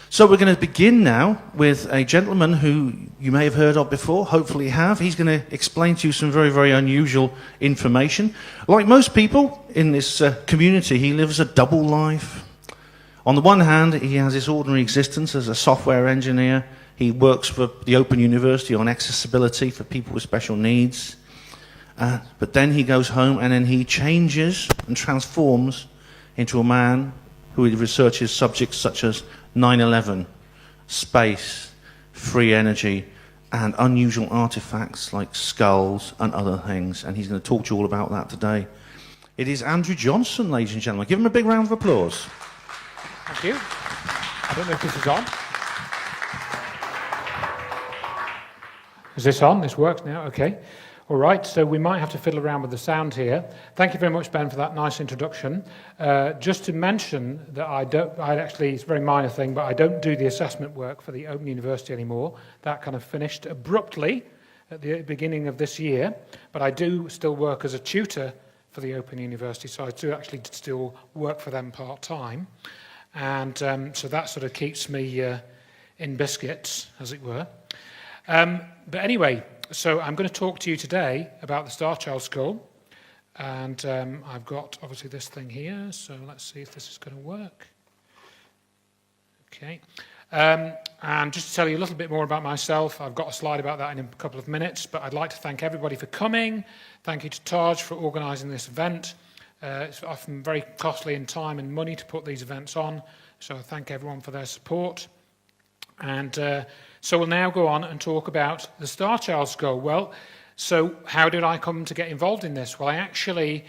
So we're going to begin now with a gentleman who you may have heard of before, hopefully you have. He's going to explain to you some very, very unusual information. Like most people in this community, he lives a double life. On the one hand, he has his ordinary existence as a software engineer. He works for the Open University on accessibility for people with special needs. But then he goes home and then he changes and transforms into a man who researches subjects such as 9/11, space, free energy, and unusual artifacts like skulls and other things. And he's going to talk to you all about that today. It is Andrew Johnson, ladies and gentlemen. Give him a big round of applause. Thank you. I don't know if this is on. Is this on? This works now? Okay. All right, so we might have to fiddle around with the sound here. Thank you very much, Ben, for that nice introduction. Just to mention that it's a very minor thing, but I don't do the assessment work for the Open University anymore. That kind of finished abruptly at the beginning of this year, but I do still work as a tutor for the Open University, so I do actually still work for them part-time. And so that sort of keeps me in biscuits, as it were. But anyway, so I'm going to talk to you today about the Starchild School, and I've got obviously this thing here, so let's see if this is going to work. Okay, and just to tell you a little bit more about myself, I've got a slide about that in a couple of minutes, but I'd like to thank everybody for coming. Thank you to Taj for organising this event. It's often very costly in time and money to put these events on, so I thank everyone for their support. And so we'll now go on and talk about the Starchild School. Well, so how did I come to get involved in this? Well, I actually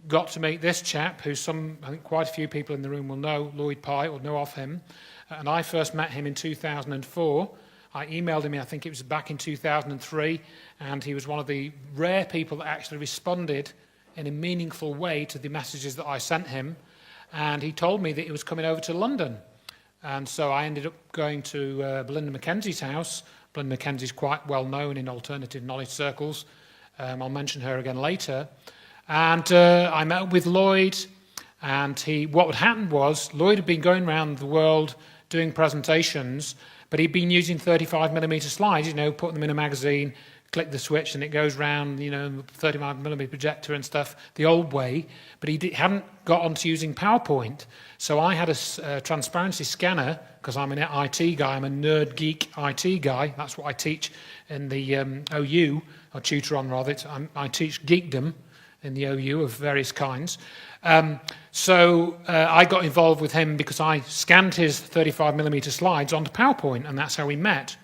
got to meet this chap, who I think quite a few people in the room will know, Lloyd Pye, or know of him. And I first met him in 2004. I emailed him, I think it was back in 2003, and he was one of the rare people that actually responded in a meaningful way to the messages that I sent him. And he told me that he was coming over to London. And so I ended up going to Belinda Mackenzie's house. Belinda Mackenzie's quite well known in alternative knowledge circles. I'll mention her again later. And I met with Lloyd, and what had happened was Lloyd had been going around the world doing presentations, but he'd been using 35mm slides, putting them in a magazine, click the switch and it goes round, 35mm projector and stuff, the old way, but he hadn't got onto using PowerPoint. So I had a transparency scanner, because I'm an IT guy, I'm a nerd geek IT guy, that's what I teach in the OU, or tutor on rather, I teach geekdom in the OU of various kinds. So I got involved with him because I scanned his 35mm slides onto PowerPoint, and that's how we met.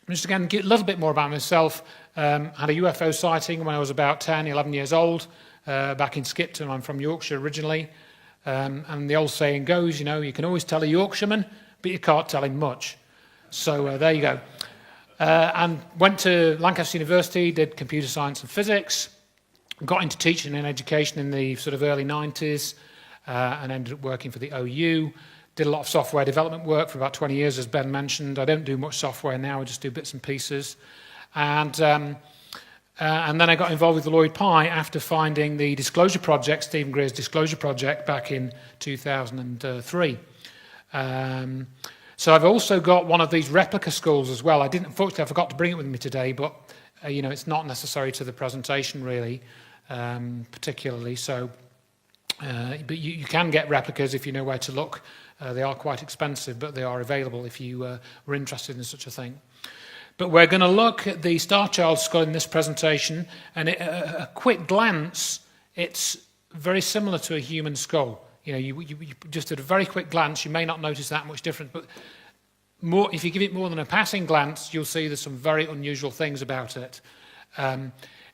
Just again, get a little bit more about myself. Had a UFO sighting when I was about 10, 11 years old, back in Skipton. I'm from Yorkshire originally. And the old saying goes, you can always tell a Yorkshireman, but you can't tell him much. So there you go. And went to Lancaster University, did computer science and physics, got into teaching and education in the sort of early 90s, and ended up working for the OU. Did a lot of software development work for about 20 years, as Ben mentioned. I don't do much software now, I just do bits and pieces. And then I got involved with the Lloyd Pye after finding the Disclosure Project, Stephen Greer's Disclosure Project, back in 2003. So I've also got one of these replica schools as well. Unfortunately, I forgot to bring it with me today, but it's not necessary to the presentation really, particularly. So, but you can get replicas if you know where to look. They are quite expensive, but they are available if you were interested in such a thing. But we're going to look at the Starchild School in this presentation, and a quick glance, it's very similar to a human skull. You just at a very quick glance, you may not notice that much difference, but if you give it more than a passing glance, you'll see there's some very unusual things about it.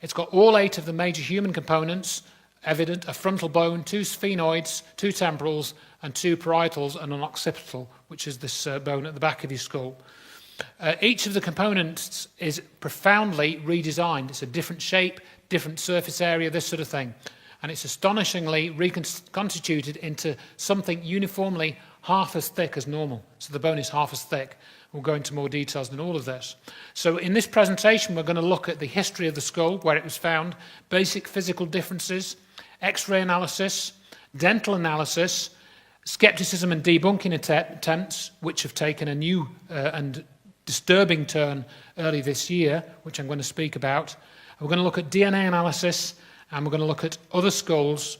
It's got all 8 of the major human components evident: a frontal bone, 2 sphenoids, 2 temporals, and 2 parietals, and an occipital, which is this bone at the back of your skull. Each of the components is profoundly redesigned. It's a different shape, different surface area, this sort of thing. And it's astonishingly reconstituted into something uniformly half as thick as normal. So the bone is half as thick. We'll go into more details than all of this. So in this presentation, we're going to look at the history of the skull, where it was found, basic physical differences, X-ray analysis, dental analysis, Skepticism and debunking attempts, which have taken a new and disturbing turn early this year, which I'm going to speak about. We're going to look at DNA analysis, and we're going to look at other skulls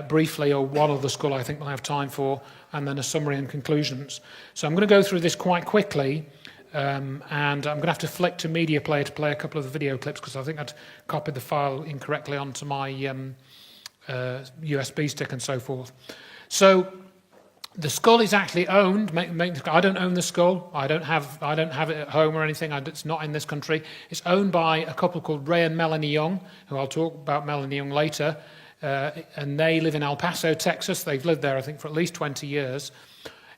briefly, or one other skull I think we'll have time for, and then a summary and conclusions. So I'm going to go through this quite quickly, and I'm going to have to flick to Media Player to play a couple of the video clips, because I think I'd copied the file incorrectly onto my USB stick and so forth. So the skull is actually owned. I don't own the skull. I don't have it at home or anything. It's not in this country. It's owned by a couple called Ray and Melanie Young, who I'll talk about Melanie Young later. And they live in El Paso, Texas. They've lived there, I think, for at least 20 years.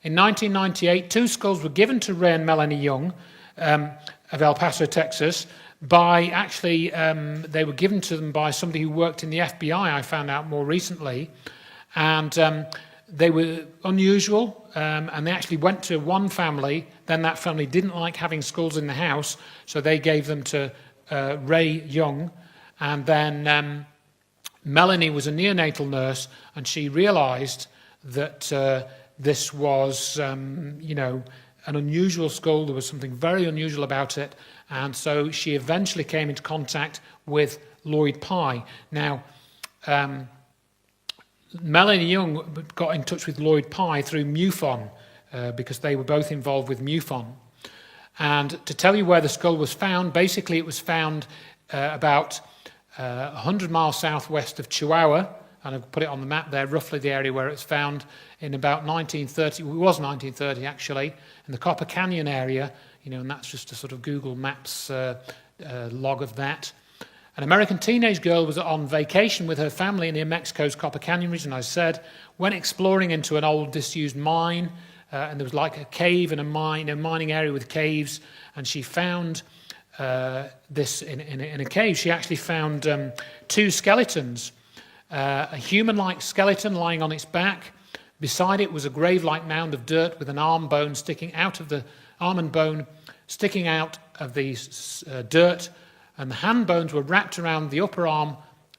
In 1998, 2 skulls were given to Ray and Melanie Young of El Paso, Texas, by actually, they were given to them by somebody who worked in the FBI, I found out more recently. And they were unusual, and they actually went to one family. Then that family didn't like having skulls in the house, so they gave them to Ray Young. And then Melanie was a neonatal nurse, and she realized that this was, an unusual skull. There was something very unusual about it, and so she eventually came into contact with Lloyd Pye. Now, Melanie Young got in touch with Lloyd Pye through MUFON, because they were both involved with MUFON. And to tell you where the skull was found, basically it was found about 100 miles southwest of Chihuahua, and I've put it on the map there, roughly the area where it's found, in about 1930, it was 1930 actually, in the Copper Canyon area, and that's just a sort of Google Maps log of that. An American teenage girl was on vacation with her family near Mexico's Copper Canyon region, I said, went exploring into an old disused mine, and there was like a cave and a mining area with caves, and she found this in a cave. She actually found 2 skeletons, a human-like skeleton lying on its back. Beside it was a grave-like mound of dirt with an arm and bone sticking out of the dirt, and the hand bones were wrapped around the upper arm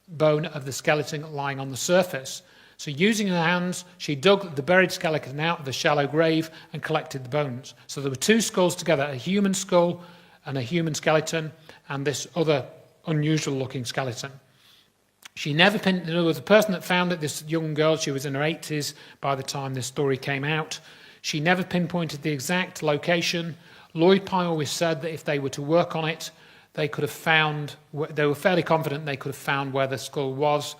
bone of the skeleton lying on the surface. So using her hands, she dug the buried skeleton out of the shallow grave and collected the bones. So there were 2 skulls together, a human skull and a human skeleton, and this other unusual-looking skeleton. There was the person that found it, this young girl, she was in her 80s by the time this story came out. She never pinpointed the exact location. Lloyd Pye always said that if they were to work on it, they were fairly confident they could have found where the skull was.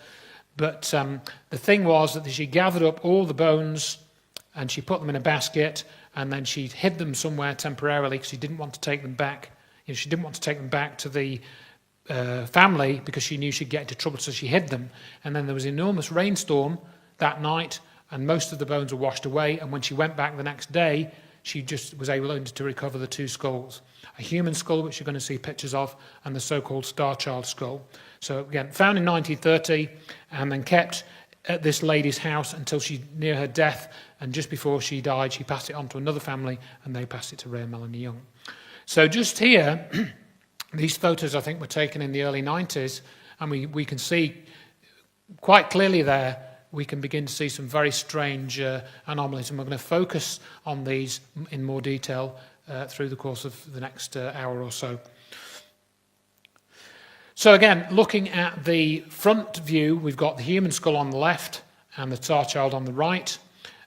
But the thing was that she gathered up all the bones and she put them in a basket, and then she hid them somewhere temporarily because she didn't want to take them back. She didn't want to take them back to the family because she knew she'd get into trouble, so she hid them. And then there was an enormous rainstorm that night, and most of the bones were washed away. And when she went back the next day, she just was able to recover the 2 skulls. A human skull, which you're going to see pictures of, and the so-called Starchild skull. So again, found in 1930, and then kept at this lady's house until near her death, and just before she died, she passed it on to another family, and they passed it to Ray and Melanie Young. So just here, these photos, I think, were taken in the early 90s, and we can see quite clearly there, we can begin to see some very strange anomalies, and we're going to focus on these in more detail through the course of the next hour or so. So again, looking at the front view, we've got the human skull on the left and the Starchild on the right.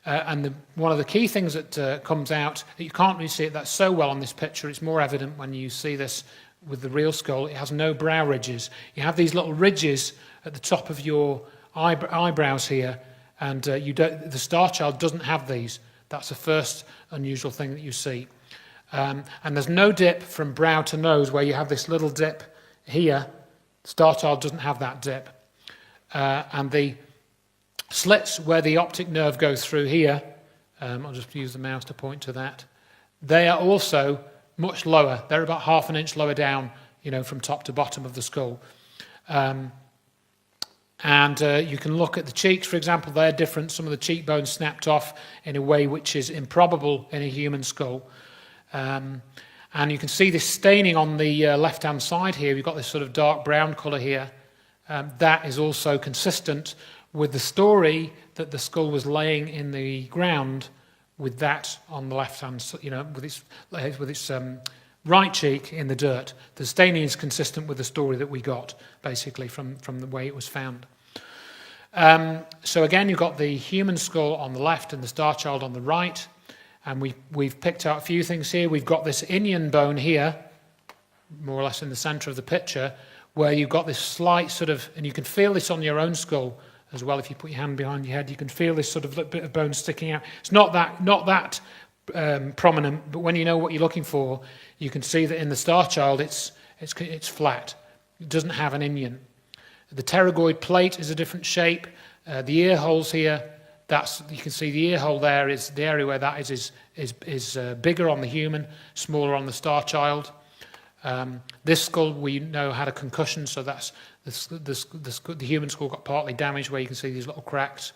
One of the key things that comes out, that you can't really see it that so well on this picture, it's more evident when you see this with the real skull, it has no brow ridges. You have these little ridges at the top of your eyebrows here, and the Starchild doesn't have these. That's the first unusual thing that you see. And there's no dip from brow to nose where you have this little dip here. Starchild doesn't have that dip. And the slits where the optic nerve goes through here, I'll just use the mouse to point to that, they are also much lower. They're about half an inch lower down, from top to bottom of the skull. And you can look at the cheeks, for example, they're different. Some of the cheekbones snapped off in a way which is improbable in a human skull. And you can see this staining on the left-hand side here. You've got this sort of dark brown colour here. That is also consistent with the story that the skull was laying in the ground with that on the left hand, with its right cheek in the dirt. The staining is consistent with the story that we got, basically, from the way it was found. So again, you've got the human skull on the left and the Starchild on the right. And we've picked out a few things here. We've got this inion bone here, more or less in the centre of the picture, where you've got this slight sort of, and you can feel this on your own skull as well. If you put your hand behind your head, you can feel this sort of bit of bone sticking out. It's not that prominent, but when you know what you're looking for, you can see that in the Starchild, it's flat. It doesn't have an inion. The pterygoid plate is a different shape. The ear holes here, you can see the ear hole there is the area where that is bigger on the human, smaller on the Starchild. This skull we know had a concussion, so that's the human skull got partly damaged, where you can see these little cracks.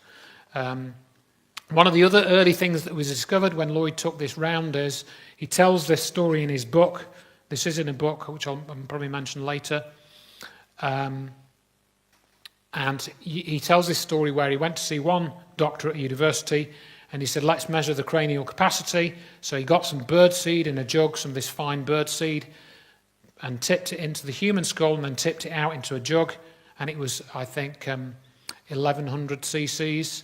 One of the other early things that was discovered when Lloyd took this round is he tells this story in his book. This is in a book which I'll probably mention later. And he tells this story where he went to see one doctor at a university, and he said, let's measure the cranial capacity. So he got some bird seed in a jug, some of this fine bird seed, and tipped it into the human skull and then tipped it out into a jug. And it was, I think, 1,100 cc's,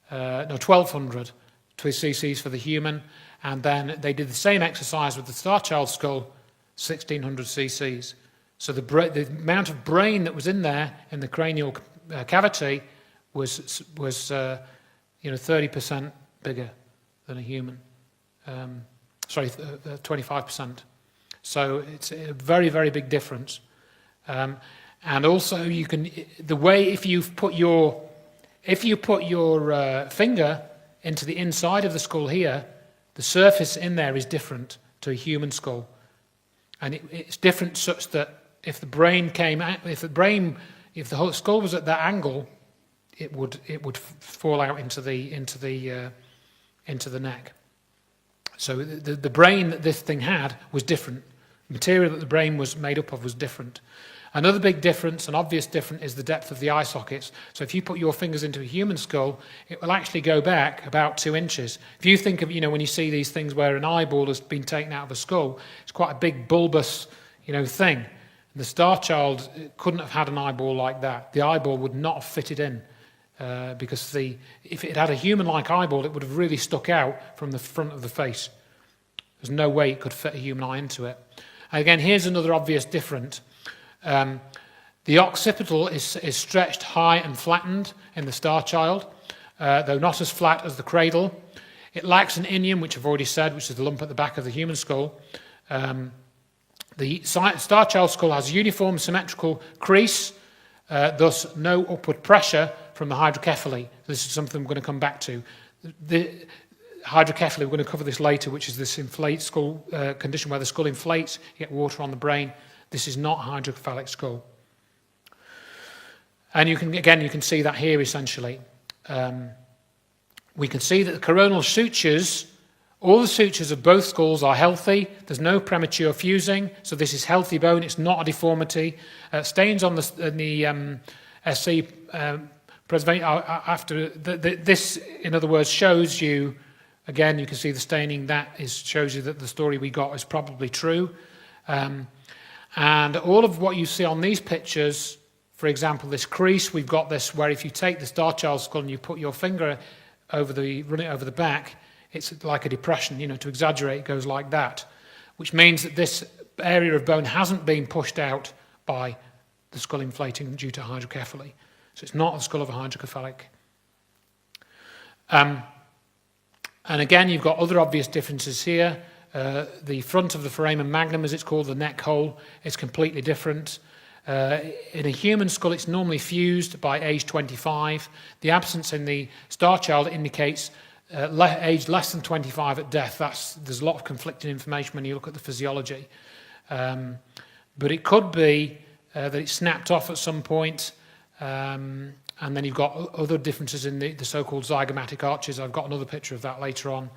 1,200 cc's for the human. And then they did the same exercise with the Starchild skull, 1,600 cc's. So the amount of brain that was in there in the cranial cavity was 30% bigger than a human. 25%. So it's a very, very big difference. And also, if you put your finger into the inside of the skull here, the surface in there is different to a human skull, and it's different such that if the whole skull was at that angle, it would fall out into the neck. So the brain that this thing had was different. The material that the brain was made up of was different. Another big difference, an obvious difference, is the depth of the eye sockets. So if you put your fingers into a human skull, it will actually go back about 2 inches. If you think of, when you see these things where an eyeball has been taken out of a skull, it's quite a big bulbous, thing. The Starchild couldn't have had an eyeball like that. The eyeball would not have fitted in because if it had a human-like eyeball, it would have really stuck out from the front of the face. There's no way it could fit a human eye into it. And again, here's another obvious difference. The occipital is stretched high and flattened in the Starchild, though not as flat as the cradle. It lacks an inion, which I've already said, which is the lump at the back of the human skull. The Starchild skull has uniform symmetrical crease, thus no upward pressure from the hydrocephaly. This is something we're going to come back to. The hydrocephaly, we're going to cover this later, which is this inflate skull condition where the skull inflates, you get water on the brain. This is not a hydrocephalic skull. And you can see that here essentially. We can see that the coronal sutures, all the sutures of both skulls are healthy. There's no premature fusing, so this is healthy bone. It's not a deformity. Stains on the SC preservation after this, in other words, shows you. Again, you can see the staining. Shows you that the story we got is probably true. And all of what you see on these pictures, for example, this crease, we've got this where if you take the Starchild skull and you put your finger run it over the back, it's like a depression, to exaggerate, it goes like that, which means that this area of bone hasn't been pushed out by the skull inflating due to hydrocephaly. So it's not the skull of a hydrocephalic. And again, you've got other obvious differences here. The front of the foramen magnum, as it's called, the neck hole, is completely different. In a human skull, it's normally fused by age 25. The absence in the Starchild indicates age less than 25 at death. There's a lot of conflicting information when you look at the physiology. But it could be that it snapped off at some point. And then you've got other differences in the so-called zygomatic arches. I've got another picture of that later on.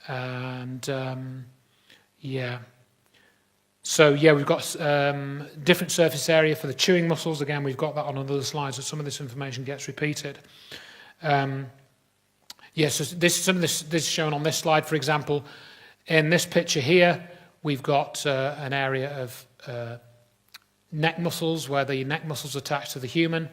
And So yeah, we've got different surface area for the chewing muscles. Again, we've got that on other slides, so some of this information gets repeated. So some of this is shown on this slide. For example, in this picture here, we've got an area of neck muscles, where the neck muscles attach to the human,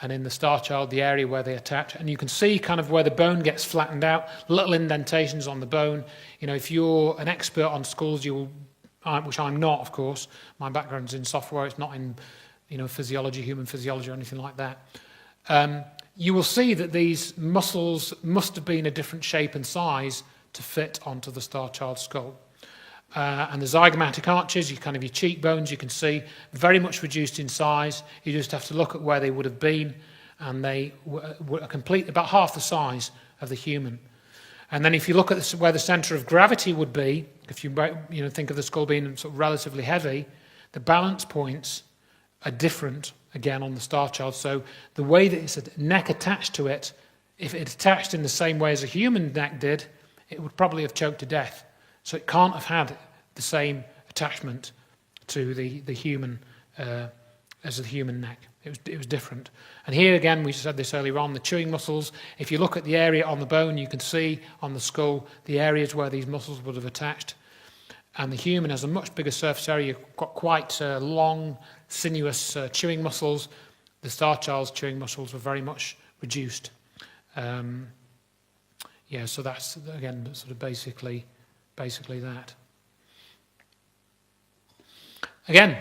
and in the Starchild, the area where they attach. And you can see kind of where the bone gets flattened out, little indentations on the bone. You know, if you're an expert on skulls, you will, which I'm not, of course. My background's in software. It's not in, physiology, human physiology, or anything like that. You will see that these muscles must have been a different shape and size to fit onto the Starchild skull. And the zygomatic arches, your cheekbones, you can see, very much reduced in size. You just have to look at where they would have been, and they were complete, about half the size of the human. And then if you look at where the centre of gravity would be, if you think of the skull being sort of relatively heavy, the balance points are different, again, on the Starchild. So the way that it's a neck attached to it, if it attached in the same way as a human neck did, it would probably have choked to death. So it can't have had the same attachment to the human as the human neck. It was different. And here again, we said this earlier on, the chewing muscles. If you look at the area on the bone, you can see on the skull the areas where these muscles would have attached. And the human has a much bigger surface area. You've got quite long, sinuous chewing muscles. The Starchild's chewing muscles were very much reduced. So that's, again, sort of basically that. Again,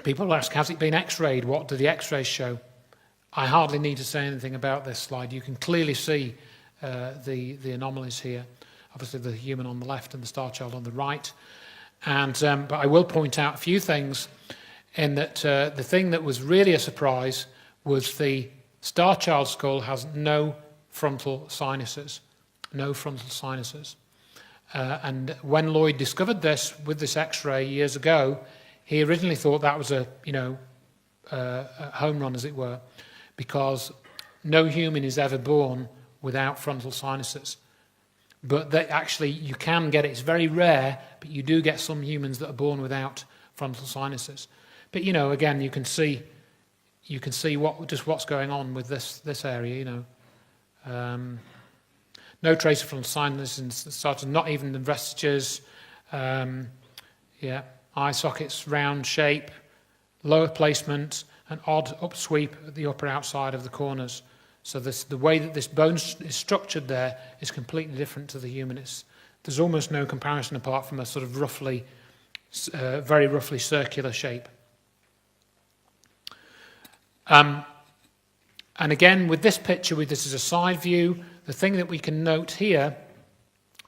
people ask, has it been x-rayed? What do the x-rays show? I hardly need to say anything about this slide. You can clearly see the anomalies here. Obviously the human on the left and the Starchild on the right. And but I will point out a few things, in that the thing that was really a surprise was the Starchild skull has no frontal sinuses. No frontal sinuses. And when Lloyd discovered this with this X-ray years ago, he originally thought that was a home run, as it were, because no human is ever born without frontal sinuses. But that actually, you can get it. It's very rare, but you do get some humans that are born without frontal sinuses. But again, you can see what's going on with this area. No trace of frontal sinuses in the Starchild, not even the vestiges. Eye sockets, round shape, lower placement, an odd upsweep at the upper outside of the corners. So the way that this bone is structured there is completely different to the human. There's almost no comparison apart from a sort of very roughly circular shape. And again, with this picture, this is a side view. The thing that we can note here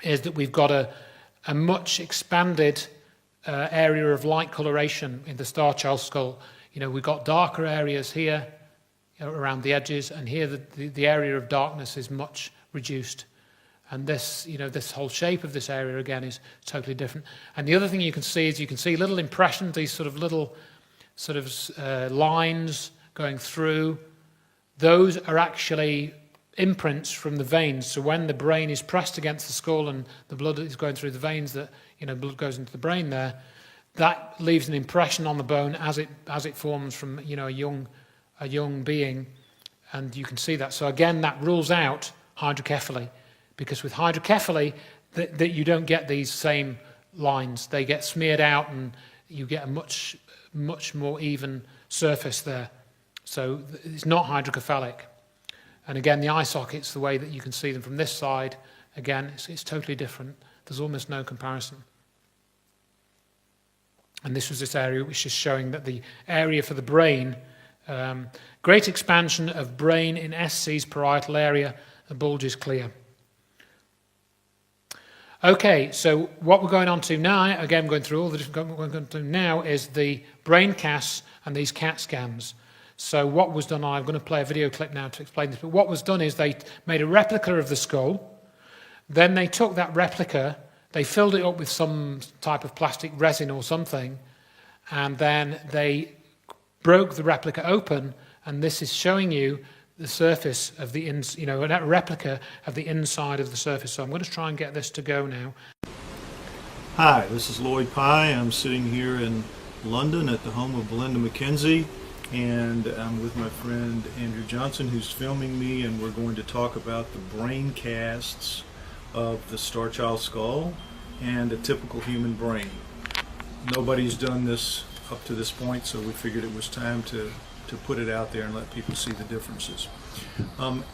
is that we've got a much expanded area of light coloration in the Starchild skull. We've got darker areas here around the edges, and here the area of darkness is much reduced. And this, this whole shape of this area again is totally different. And the other thing you can see is little impressions, these sort of little lines going through. Those are actually imprints from the veins. So when the brain is pressed against the skull and the blood is going through the veins, that blood goes into the brain there, that leaves an impression on the bone as it forms from a young being, and you can see that. So again, that rules out hydrocephaly, because with hydrocephaly that you don't get these same lines. They get smeared out, and you get a much more even surface there. So it's not hydrocephalic. And again, the eye sockets, the way that you can see them from this side, again, it's totally different. There's almost no comparison. And this was this area which is showing that the area for the brain, great expansion of brain in SC's parietal area, the bulge is clear. Okay, so what we're going on to now, again, going through all the different, what we're going to do now is the brain casts and these CAT scans. So what was done, I'm going to play a video clip now to explain this, but what was done is they made a replica of the skull, then they took that replica, they filled it up with some type of plastic resin or something, and then they broke the replica open, and this is showing you the surface of the a replica of the inside of the surface. So I'm going to try and get this to go now. Hi, this is Lloyd Pye. I'm sitting here in London at the home of Belinda McKenzie, and I'm with my friend Andrew Johnson, who's filming me, and we're going to talk about the brain casts of the Starchild skull and a typical human brain. Nobody's done this up to this point, so we figured it was time to put it out there and let people see the differences.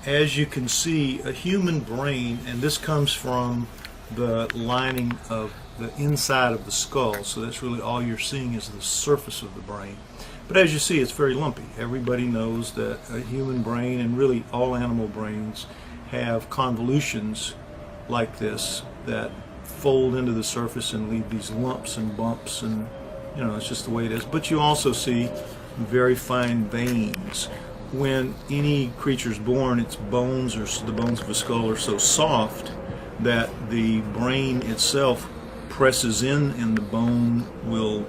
As you can see, a human brain, and this comes from the lining of the inside of the skull, so that's really all you're seeing is the surface of the brain. But as you see, it's very lumpy. Everybody knows that a human brain, and really all animal brains, have convolutions like this that fold into the surface and leave these lumps and bumps, and you know, it's just the way it is. But you also see very fine veins. When any creature's born, its bones, or the bones of a skull, are so soft that the brain itself presses in and the bone will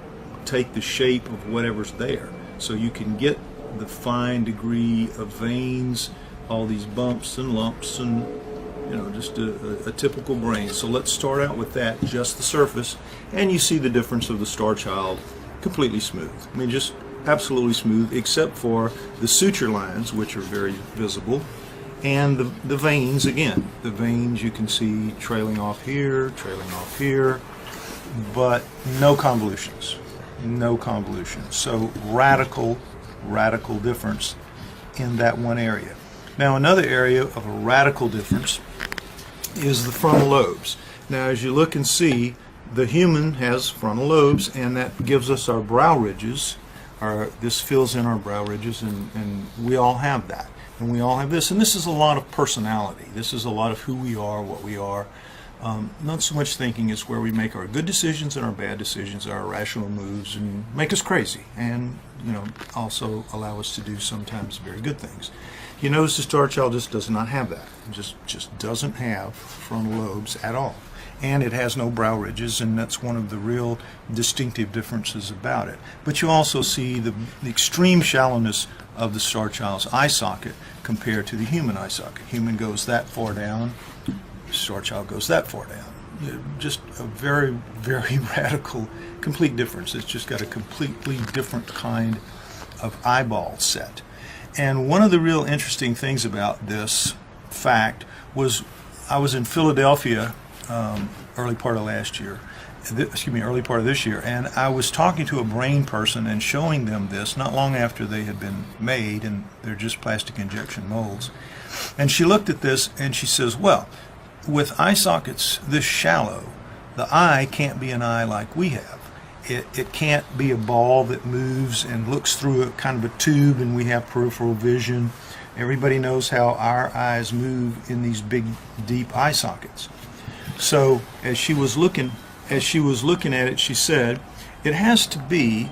take the shape of whatever's there. So you can get the fine degree of veins, all these bumps and lumps, and you know, just a typical brain. So let's start out with that, just the surface, and you see the difference of the Starchild, completely smooth. I mean, just absolutely smooth, except for the suture lines, which are very visible, and the veins. Again, the veins you can see trailing off here, but no convolutions. No convolutions. So radical difference in that one area. Now another area of a radical difference is the frontal lobes. Now as you look and see, the human has frontal lobes, and that gives us our brow ridges. This fills in our brow ridges, and we all have that. And we all have this, and this is a lot of personality. This is a lot of who we are, what we are. Not so much thinking is where we make our good decisions and our bad decisions, our irrational moves, and make us crazy, and you know, also allow us to do sometimes very good things. You notice the Starchild just does not have that. It just doesn't have frontal lobes at all, and it has no brow ridges, and that's one of the real distinctive differences about it. But you also see the extreme shallowness of the Starchild's eye socket compared to the human eye socket. Human goes that far down. Starchild goes that far down. Just a very, very radical, complete difference. It's just got a completely different kind of eyeball set. And one of the real interesting things about this fact was I was in Philadelphia early part of this year, and I was talking to a brain person and showing them this not long after they had been made, and they're just plastic injection molds. And she looked at this and she says, well, with eye sockets this shallow, the eye can't be an eye like we have. It can't be a ball that moves and looks through a kind of a tube, and we have peripheral vision. Everybody knows how our eyes move in these big, deep eye sockets. So as she was looking at it, she said, it has to be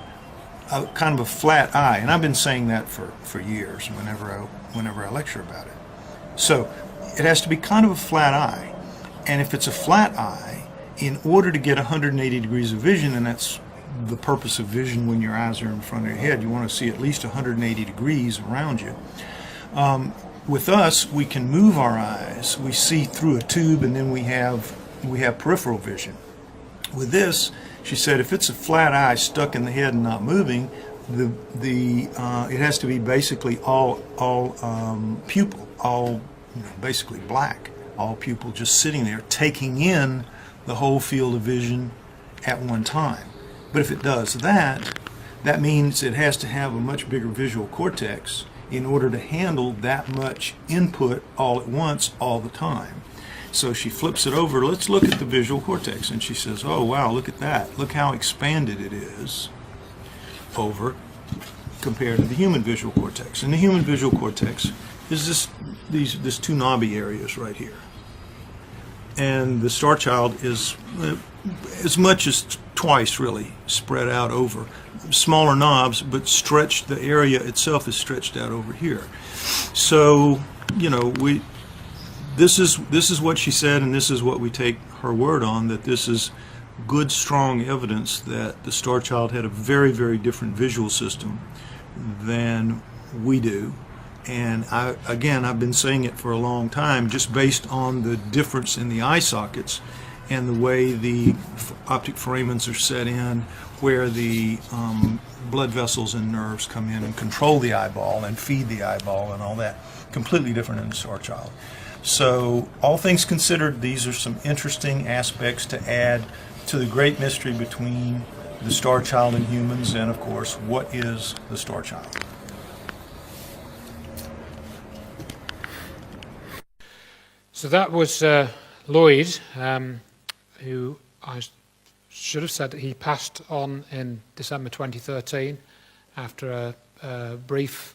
a kind of a flat eye. And I've been saying that for years whenever I lecture about it. So it has to be kind of a flat eye. And if it's a flat eye, in order to get 180 degrees of vision, and that's the purpose of vision when your eyes are in front of your head, you want to see at least 180 degrees around you. With us, we can move our eyes. We see through a tube, and then we have peripheral vision. With this, she said, if it's a flat eye stuck in the head and not moving, it has to be basically all pupil, all basically black, all pupil just sitting there taking in the whole field of vision at one time. But if it does that, that means it has to have a much bigger visual cortex in order to handle that much input all at once, all the time. So she flips it over. Let's look at the visual cortex. And she says, oh, wow, look at that. Look how expanded it is over compared to the human visual cortex. And the human visual cortex is this two knobby areas right here. And the Starchild is as much as twice, really, spread out over. Smaller knobs, but stretched, the area itself is stretched out over here. So, you know, this is what she said, and this is what we take her word on, that this is good, strong evidence that the Starchild had a very, very different visual system than we do. And I've been saying it for a long time, just based on the difference in the eye sockets and the way the optic foramens are set in, where the blood vessels and nerves come in and control the eyeball and feed the eyeball and all that. Completely different in the Starchild. So, all things considered, these are some interesting aspects to add to the great mystery between the Starchild and humans, and of course, what is the Starchild? So that was Lloyd, who I should have said that he passed on in December 2013 after a brief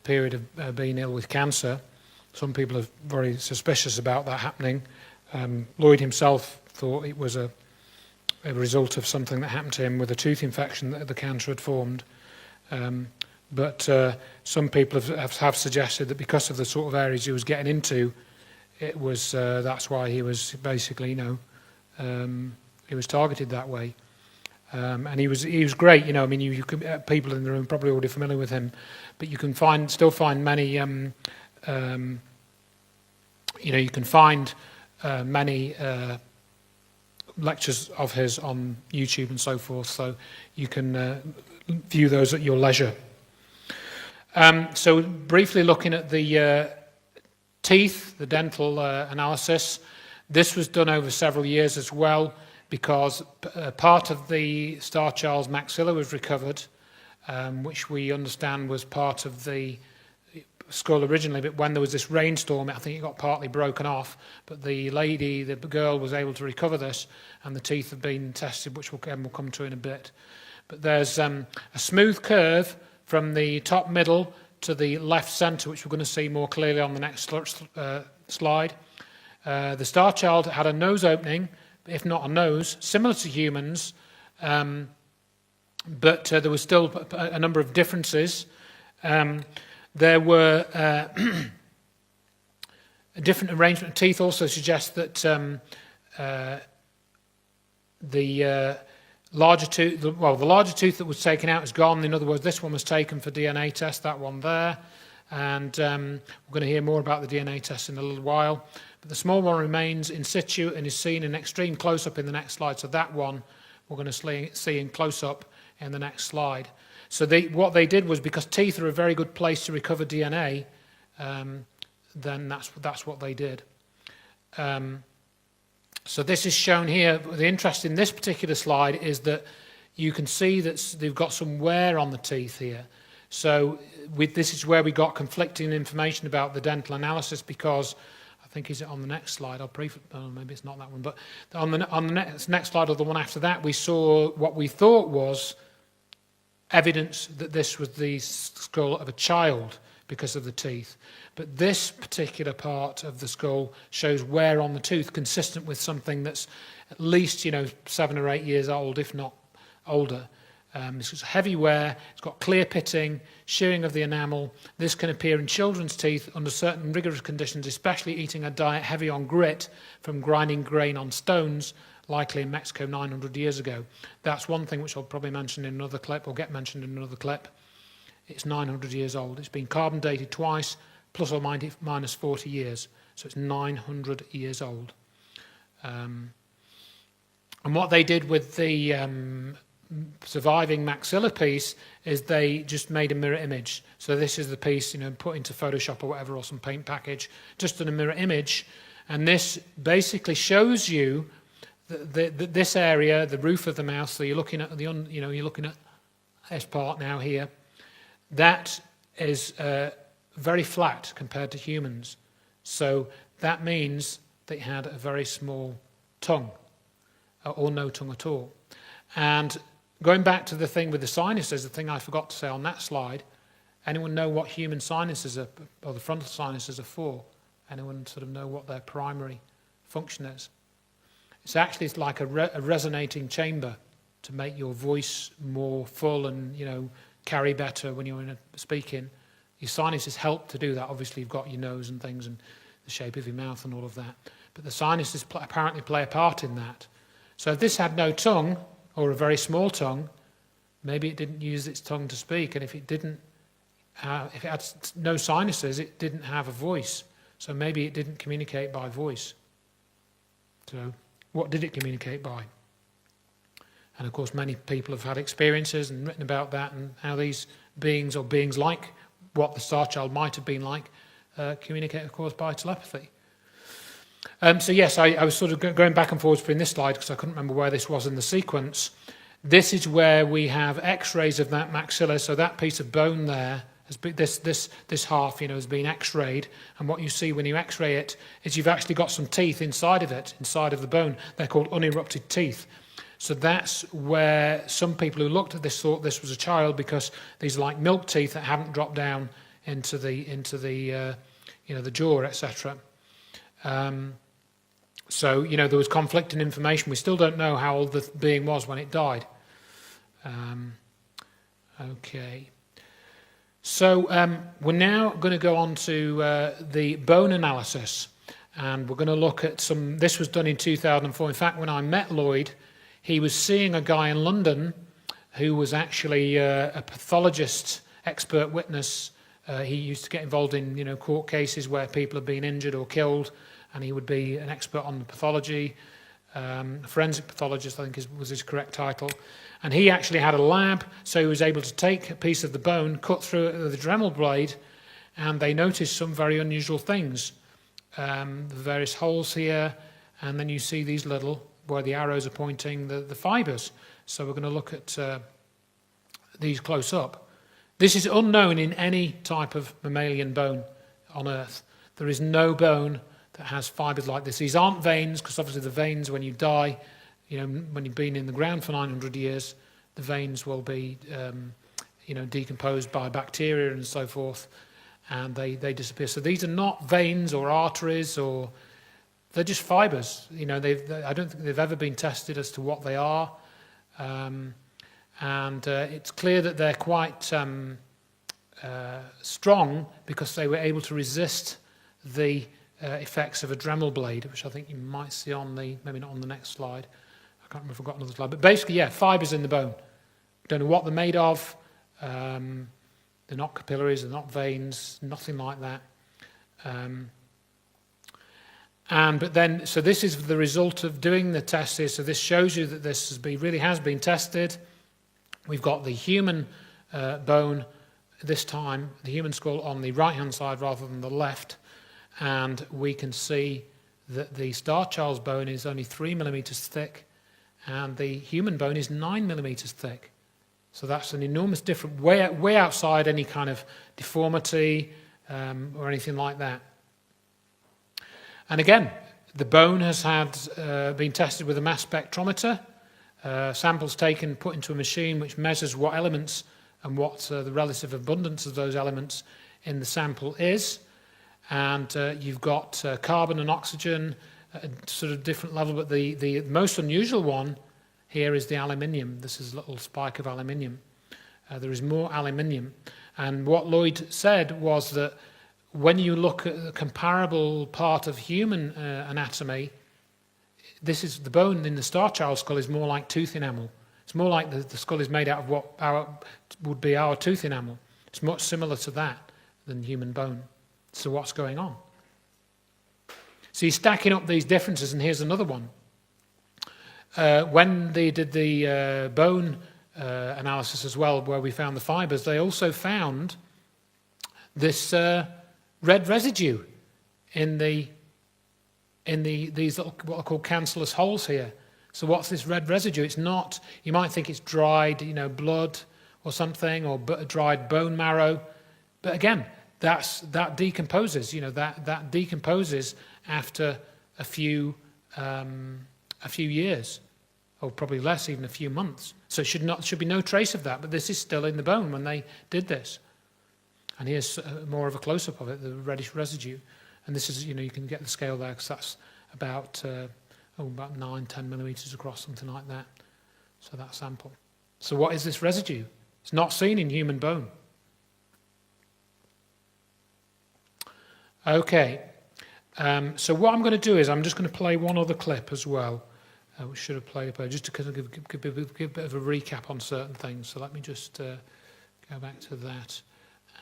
period of being ill with cancer. Some people are very suspicious about that happening. Lloyd himself thought it was a result of something that happened to him with a tooth infection that the cancer had formed. But some people have suggested that because of the sort of areas he was getting into, it was that's why he was basically, he was targeted that way. And he was great, I mean, you could, people in the room probably already familiar with him, but you can still find many, you can find many lectures of his on YouTube and so forth, so you can view those at your leisure. So briefly looking at the teeth, the dental analysis, this was done over several years as well, because part of the Starchild's maxilla was recovered, which we understand was part of the skull originally, but when there was this rainstorm, I think it got partly broken off, but the girl was able to recover this, and the teeth have been tested, which we'll come to in a bit. But there's a smooth curve from the top middle to the left centre, which we're going to see more clearly on the next slide. The Starchild had a nose opening, if not a nose, similar to humans, but there was still a number of differences. There were a different arrangement of teeth also suggests that the larger tooth, the larger tooth that was taken out is gone. In other words, this one was taken for DNA test, that one there, and we're going to hear more about the DNA test in a little while. But the small one remains in situ and is seen in extreme close-up in the next slide. So that one we're going to see in close-up in the next slide. So what they did was, because teeth are a very good place to recover DNA, then that's what they did. So this is shown here. The interest in this particular slide is that you can see that they've got some wear on the teeth here. So this is where we got conflicting information about the dental analysis, because I think, is it on the next slide? Maybe it's not that one, but on the next slide or the one after that, we saw what we thought was evidence that this was the skull of a child because of the teeth. But this particular part of the skull shows wear on the tooth, consistent with something that's at least 7 or 8 years old, if not older. This is heavy wear, it's got clear pitting, shearing of the enamel. This can appear in children's teeth under certain rigorous conditions, especially eating a diet heavy on grit from grinding grain on stones, likely in Mexico 900 years ago. That's one thing which I'll probably mention in another clip, or get mentioned in another clip. It's 900 years old. It's been carbon dated twice, plus or minus 40 years. So it's 900 years old. And what they did with the surviving maxilla piece is they just made a mirror image. So this is the piece, put into Photoshop or whatever, or some paint package, just in a mirror image. And this basically shows you this area, the roof of the mouth. So you're looking at you're looking at this part now here. That is very flat compared to humans. So that means they had a very small tongue, or no tongue at all. And going back to the thing with the sinuses, the thing I forgot to say on that slide, anyone know what human sinuses are, or the frontal sinuses are for? Anyone sort of know what their primary function is? It's like a resonating chamber to make your voice more full and, carry better when you're speaking. Your sinuses help to do that. Obviously, you've got your nose and things and the shape of your mouth and all of that. But the sinuses apparently play a part in that. So if this had no tongue, or a very small tongue, maybe it didn't use its tongue to speak. And if it had no sinuses, it didn't have a voice. So maybe it didn't communicate by voice. So what did it communicate by? And of course, many people have had experiences and written about that and how these beings, or beings like what the Starchild might have been like, communicate, of course, by telepathy. So yes, I was sort of going back and forwards between this slide because I couldn't remember where this was in the sequence. This is where we have X-rays of that maxilla, so that piece of bone there, has been, this half, has been X-rayed, and what you see when you X-ray it is you've actually got some teeth inside of it, inside of the bone. They're called unerupted teeth. So that's where some people who looked at this thought this was a child, because these are like milk teeth that haven't dropped down into the jaw, etc. So there was conflicting information. We still don't know how old the being was when it died. Okay. So we're now going to go on to the bone analysis, and we're going to look at some. This was done in 2004. In fact, when I met Lloyd, he was seeing a guy in London who was actually a pathologist, expert witness. He used to get involved in court cases where people have been injured or killed, and he would be an expert on the pathology. Forensic pathologist, I think was his correct title. And he actually had a lab, so he was able to take a piece of the bone, cut through it with a Dremel blade, and they noticed some very unusual things. The various holes here, and then you see these little, where the arrows are pointing, the fibres. So we're going to look at these close up. This is unknown in any type of mammalian bone on Earth. There is no bone that has fibres like this. These aren't veins, because obviously the veins, when you die, when you've been in the ground for 900 years, the veins will be, decomposed by bacteria and so forth, and they disappear. So these are not veins or arteries, or they're just fibres. I don't think they've ever been tested as to what they are, and it's clear that they're quite strong because they were able to resist the effects of a Dremel blade, which I think you might see on maybe not on the next slide. I can't remember if I've got another slide. But basically, yeah, fibres in the bone. Don't know what they're made of. They're not capillaries, they're not veins, nothing like that. So this is the result of doing the tests here. So this shows you that this really has been tested. We've got the human bone this time, the human skull on the right-hand side rather than the left. And we can see that the Starchild's bone is only 3 millimeters thick, and the human bone is 9 millimeters thick. So that's an enormous difference, way outside any kind of deformity or anything like that. And again, the bone has been tested with a mass spectrometer. Samples taken, put into a machine which measures what elements and what the relative abundance of those elements in the sample is. And you've got carbon and oxygen at a sort of different level, but the most unusual one here is the aluminium. This is a little spike of aluminium. There is more aluminium. And what Lloyd said was that when you look at the comparable part of human anatomy, this is the bone in the Starchild skull is more like tooth enamel. It's more like the skull is made out of what would be our tooth enamel. It's much similar to that than human bone. So what's going on? So you're stacking up these differences, and here's another one. When they did the bone analysis as well, where we found the fibres, they also found this red residue in these little, what are called cancellous holes here. So what's this red residue? It's not, you might think it's dried, blood or something, or dried bone marrow. But again, that decomposes. That decomposes after a few years, or probably less, even a few months. So it should be no trace of that. But this is still in the bone when they did this. And here's more of a close-up of it, the reddish residue. And this is, you can get the scale there because that's about 9-10 millimeters across, something like that. So that sample. So what is this residue? It's not seen in human bone. Okay. So what I'm going to do is I'm just going to play one other clip as well, which should have played up just to kind of give a bit of a recap on certain things. So let me just go back to that.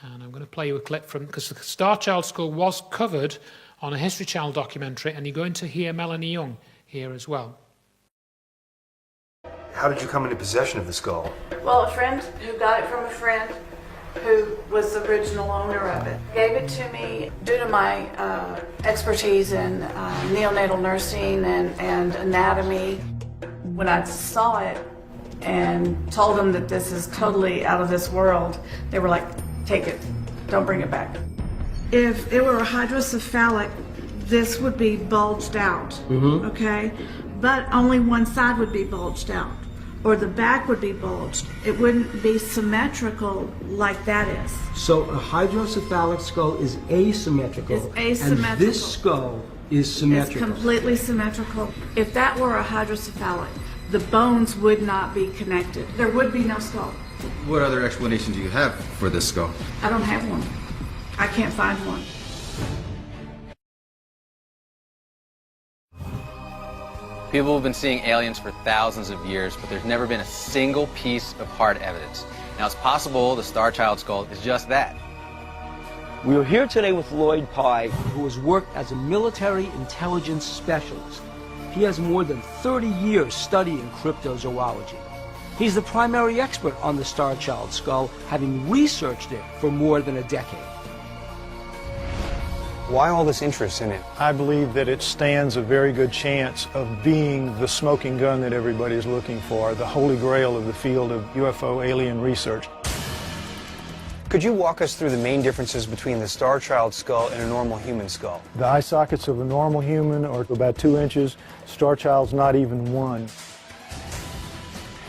And I'm going to play you a clip from, because the Starchild skull was covered on a History Channel documentary, and you're going to hear Melanie Young here as well. How did you come into possession of the skull? Well, a friend who got it from a friend who was the original owner of it gave it to me due to my expertise in neonatal nursing and anatomy. When I saw it and told them that this is totally out of this world, they were like, take it, don't bring it back. If it were a hydrocephalic, this would be bulged out, okay? But only one side would be bulged out, or the back would be bulged. It wouldn't be symmetrical like that is. So a hydrocephalic skull is asymmetrical. It's asymmetrical. And this skull is symmetrical. It's completely symmetrical. If that were a hydrocephalic, the bones would not be connected. There would be no skull. What other explanation do you have for this skull? I don't have one. I can't find one. People have been seeing aliens for thousands of years, but there's never been a single piece of hard evidence. Now, it's possible the Starchild skull is just that. We are here today with Lloyd Pye, who has worked as a military intelligence specialist. He has more than 30 years studying cryptozoology. He's the primary expert on the Starchild skull, having researched it for more than a decade. Why all this interest in it? I believe that it stands a very good chance of being the smoking gun that everybody is looking for, the holy grail of the field of UFO alien research. Could you walk us through the main differences between the Starchild skull and a normal human skull? The eye sockets of a normal human are about 2 inches. Starchild's not even 1.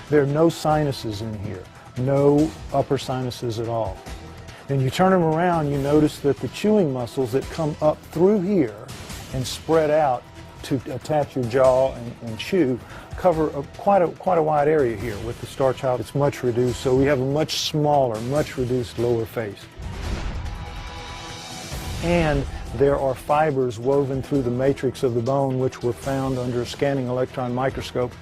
There are no sinuses in here, no upper sinuses at all. And you turn them around, you notice that the chewing muscles that come up through here and spread out to attach your jaw and chew cover quite a wide area here. With the Starchild, it's much reduced, so we have a much smaller, much reduced lower face. And there are fibers woven through the matrix of the bone, which were found under a scanning electron microscope.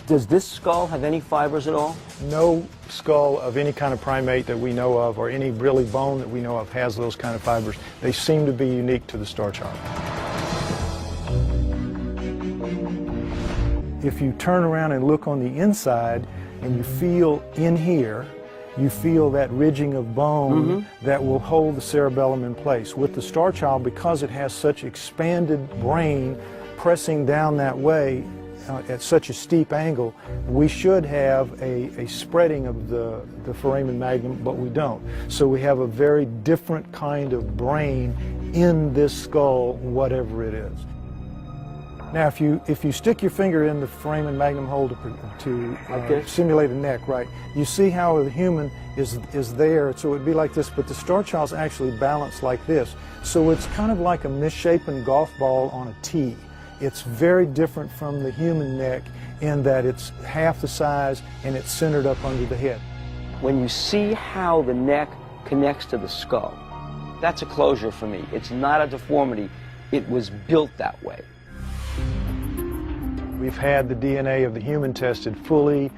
Does this skull have any fibers at all? No skull of any kind of primate that we know of, or any really bone that we know of, has those kind of fibers. They seem to be unique to the Starchild. If you turn around and look on the inside and you feel in here, you feel that ridging of bone that will hold the cerebellum in place. With the Starchild, because it has such expanded brain pressing down that way at such a steep angle, we should have a spreading of the foramen magnum, but we don't. So we have a very different kind of brain in this skull, whatever it is. Now, if you stick your finger in the foramen magnum hole to simulate a neck, right, you see how the human is there, so it would be like this, but the Starchild's actually balanced like this. So it's kind of like a misshapen golf ball on a tee. It's very different from the human neck in that it's half the size and it's centered up under the head. When you see how the neck connects to the skull, that's a closure for me. It's not a deformity. It was built that way. We've had the DNA of the human tested fully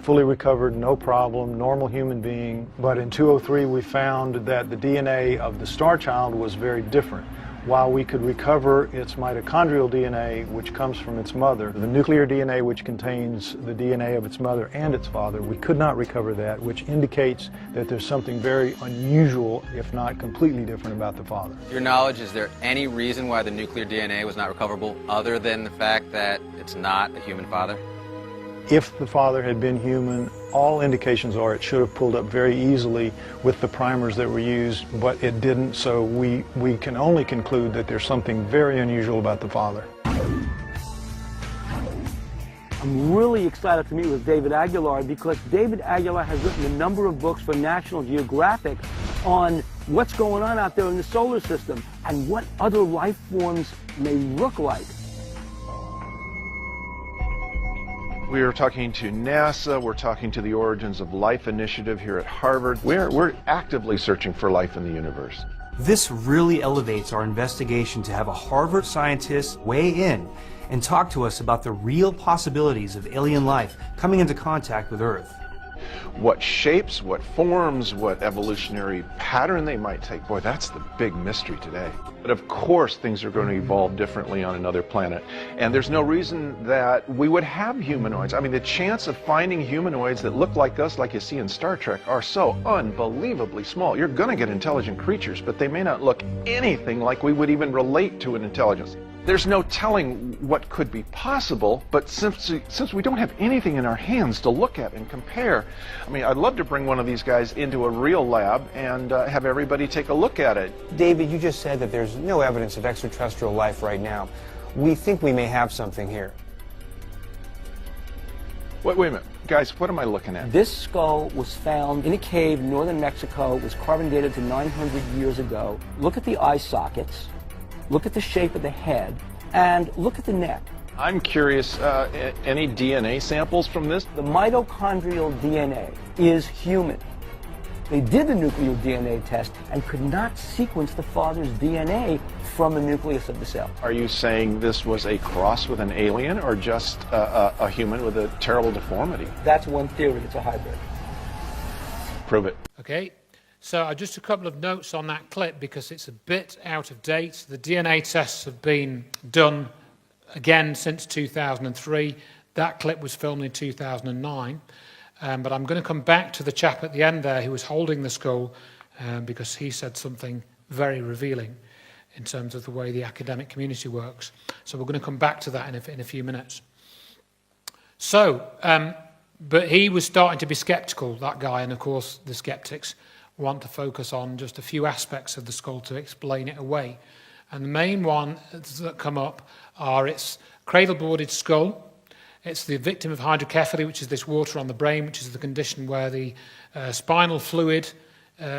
recovered, no problem, normal human being. But in 2003 we found that the DNA of the Starchild was very different. While we could recover its mitochondrial DNA, which comes from its mother, the nuclear DNA, which contains the DNA of its mother and its father, we could not recover that, which indicates that there's something very unusual, if not completely different, about the father. To your knowledge, is there any reason why the nuclear DNA was not recoverable other than the fact that it's not a human father? If the father had been human, all indications are it should have pulled up very easily with the primers that were used, but it didn't, so we can only conclude that there's something very unusual about the father. I'm really excited to meet with David Aguilar because David Aguilar has written a number of books for National Geographic on what's going on out there in the solar system and what other life forms may look like. We are talking to NASA, we're talking to the Origins of Life Initiative here at Harvard. We're actively searching for life in the universe. This really elevates our investigation to have a Harvard scientist weigh in and talk to us about the real possibilities of alien life coming into contact with Earth. What shapes, what forms, what evolutionary pattern they might take, boy, that's the big mystery today. But of course, things are going to evolve differently on another planet. And there's no reason that we would have humanoids. I mean, the chance of finding humanoids that look like us, like you see in Star Trek, are so unbelievably small. You're going to get intelligent creatures, but they may not look anything like we would even relate to an intelligence. There's no telling what could be possible, but since we don't have anything in our hands to look at and compare, I mean, I'd love to bring one of these guys into a real lab and have everybody take a look at it. David, you just said that there's no evidence of extraterrestrial life right now. We think we may have something here. Wait a minute. Guys, what am I looking at? This skull was found in a cave in northern Mexico. It was carbon dated to 900 years ago. Look at the eye sockets. Look at the shape of the head, and look at the neck. I'm curious, any DNA samples from this? The mitochondrial DNA is human. They did the nuclear DNA test and could not sequence the father's DNA from the nucleus of the cell. Are you saying this was a cross with an alien or just a human with a terrible deformity? That's one theory. It's a hybrid. Prove it. Okay. So just a couple of notes on that clip because it's a bit out of date. The DNA tests have been done again since 2003. That clip was filmed in 2009. But I'm going to come back to the chap at the end there who was holding the skull because he said something very revealing in terms of the way the academic community works. So we're going to come back to that in a few minutes. So, but he was starting to be skeptical, that guy, and of course the skeptics want to focus on just a few aspects of the skull to explain it away. And the main one that come up are its cradle-boarded skull. It's the victim of hydrocephaly, which is this water on the brain, which is the condition where the spinal fluid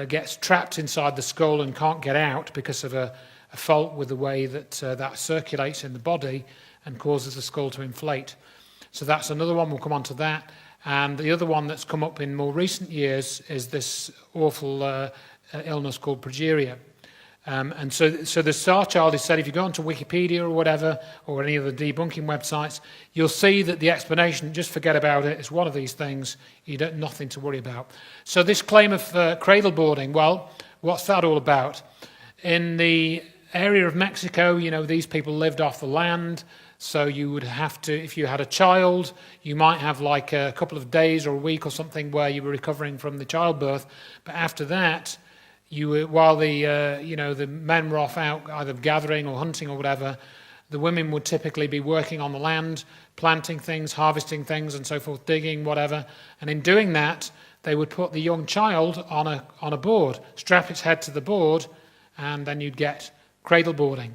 gets trapped inside the skull and can't get out because of a fault with the way that that circulates in the body and causes the skull to inflate. So that's another one. We'll come on to that. And the other one that's come up in more recent years is this awful illness called progeria. And so the Starchild is said, if you go onto Wikipedia or whatever, or any of the debunking websites, you'll see that the explanation, just forget about it, it's one of these things, nothing to worry about. So this claim of cradle boarding, well, what's that all about? In the area of Mexico, these people lived off the land, so you would have to, if you had a child, you might have like a couple of days or a week or something where you were recovering from the childbirth, but after that, while the men were off out either gathering or hunting or whatever, the women would typically be working on the land, planting things, harvesting things, and so forth, digging, whatever. And in doing that, they would put the young child on a board, strap its head to the board, and then you'd get cradle boarding.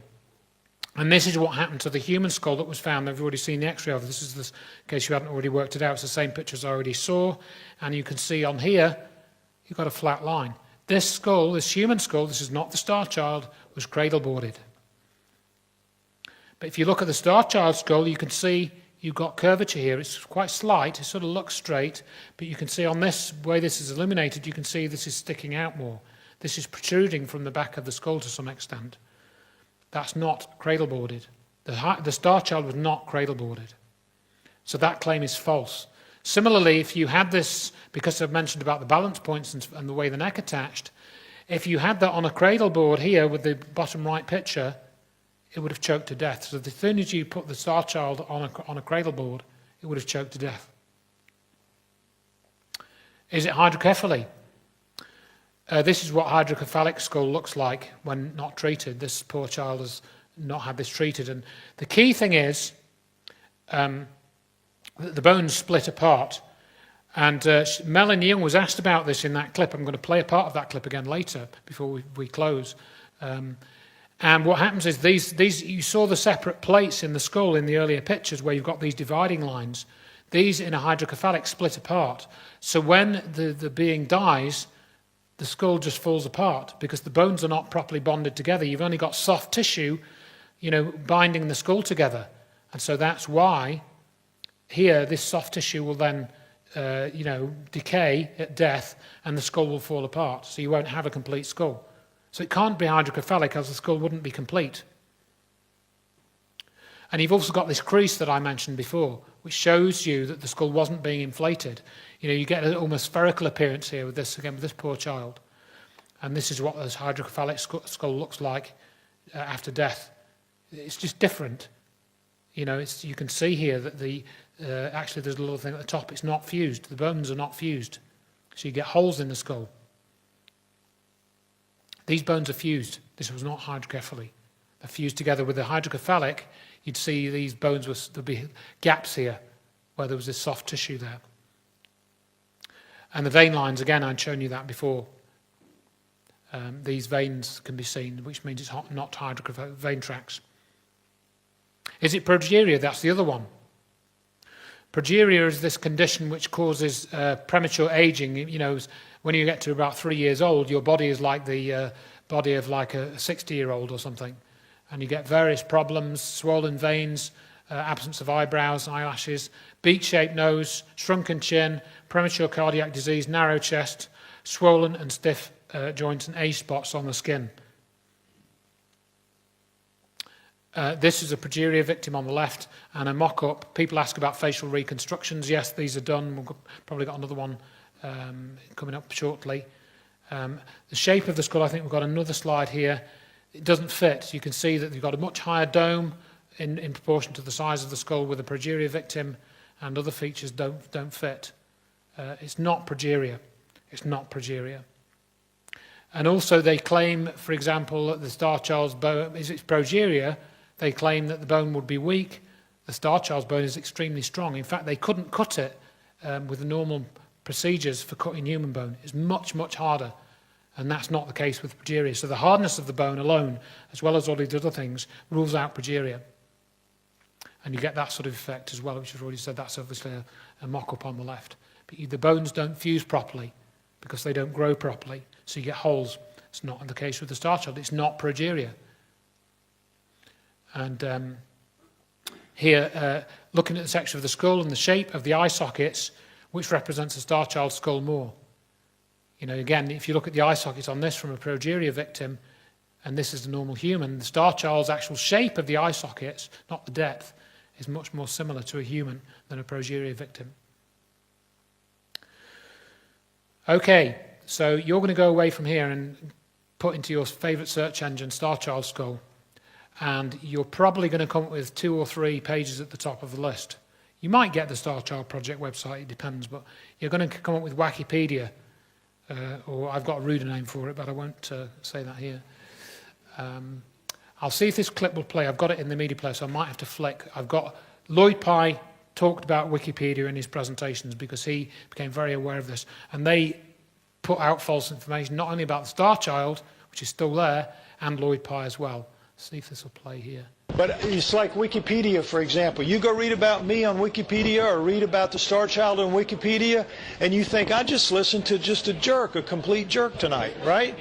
And this is what happened to the human skull that was found. I've already seen the X-ray of it. This is in case you hadn't already worked it out. It's the same picture as I already saw. And you can see on here, you've got a flat line. This skull, this human skull, this is not the Starchild, was cradle-boarded. But if you look at the Starchild skull, you can see you've got curvature here. It's quite slight. It sort of looks straight. But you can see on this, way this is illuminated, you can see this is sticking out more. This is protruding from the back of the skull to some extent. That's not cradle-boarded. The Starchild was not cradle-boarded. So that claim is false. Similarly, if you had this, because I've mentioned about the balance points and the way the neck attached, if you had that on a cradle board here with the bottom right picture, it would have choked to death. So as soon as you put the Starchild on a cradle board, it would have choked to death. Is it hydrocephaly? This is what hydrocephalic skull looks like when not treated. This poor child has not had this treated. And the key thing is the bones split apart. And Melanie Young was asked about this in that clip. I'm going to play a part of that clip again later before we close. And what happens is these you saw the separate plates in the skull in the earlier pictures where you've got these dividing lines. These in a hydrocephalic split apart. So when the being dies, the skull just falls apart because the bones are not properly bonded together. You've only got soft tissue, binding the skull together. And so that's why here this soft tissue will then, decay at death and the skull will fall apart. So you won't have a complete skull. So it can't be hydrocephalic as the skull wouldn't be complete. And you've also got this crease that I mentioned before, which shows you that the skull wasn't being inflated. You know, you get an almost spherical appearance here with this, again, with this poor child. And this is what this hydrocephalic skull looks like after death. It's just different. You know, you can see here that actually there's a little thing at the top. It's not fused. The bones are not fused. So you get holes in the skull. These bones are fused. This was not hydrocephaly. They're fused together with the hydrocephalic. You'd see these bones, there'd be gaps here where there was this soft tissue there. And the vein lines, again, I'd shown you that before. These veins can be seen, which means it's not hydrocephalic vein tracts. Is it progeria? That's the other one. Progeria is this condition which causes premature aging. You know, when you get to about 3 years old, your body is like the body of like a 60-year-old or something. And you get various problems, swollen veins, absence of eyebrows, eyelashes, beak-shaped nose, shrunken chin, premature cardiac disease, narrow chest, swollen and stiff joints and age spots on the skin. This is a progeria victim on the left and a mock-up. People ask about facial reconstructions. Yes, these are done. We've probably got another one coming up shortly. The shape of the skull, I think we've got another slide here. It doesn't fit. You can see that you've got a much higher dome in proportion to the size of the skull with a progeria victim, and other features don't fit. It's not progeria. It's not progeria. And also they claim, for example, that the Starchild's bone, is it progeria? They claim that the bone would be weak. The Starchild's bone is extremely strong. In fact, they couldn't cut it with the normal procedures for cutting human bone. It's much, much harder. And that's not the case with progeria. So the hardness of the bone alone, as well as all these other things, rules out progeria. And you get that sort of effect as well, which I've already said. That's obviously a mock-up on the left. But the bones don't fuse properly because they don't grow properly. So you get holes. It's not the case with the Starchild. It's not progeria. And here, looking at the section of the skull and the shape of the eye sockets, which represents the Starchild skull more. You know, again, if you look at the eye sockets on this from a progeria victim, and this is the normal human, the Starchild's actual shape of the eye sockets, not the depth, is much more similar to a human than a progeria victim. Okay, so you're going to go away from here and put into your favourite search engine Starchild skull, and you're probably going to come up with 2 or 3 pages at the top of the list. You might get the Starchild Project website, it depends, but you're going to come up with Wikipedia, or I've got a ruder name for it, but I won't say that here. I'll see if this clip will play. I've got it in the media player, so I might have to flick. I've got Lloyd Pye talked about Wikipedia in his presentations because he became very aware of this. And they put out false information, not only about the Starchild, which is still there, and Lloyd Pye as well. See if this will play here. But it's like Wikipedia, for example. You go read about me on Wikipedia or read about the Starchild on Wikipedia, and you think, I just listened to just a jerk, a complete jerk tonight, right?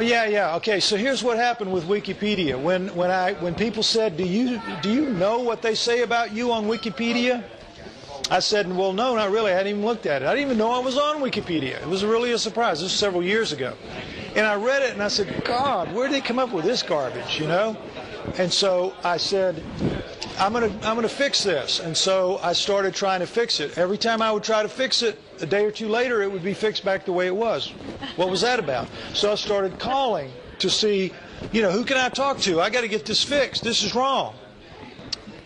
Yeah. Okay. So here's what happened with Wikipedia. When people said, "Do you know what they say about you on Wikipedia?" I said, "Well, no, not really. I hadn't even looked at it. I didn't even know I was on Wikipedia. It was really a surprise. This was several years ago." And I read it and I said, "God, where did they come up with this garbage?" You know? And so I said, I'm gonna fix this. And so I started trying to fix it. Every time I would try to fix it, a day or two later, it would be fixed back the way it was. What was that about? So I started calling to see, who can I talk to? I got to get this fixed. This is wrong.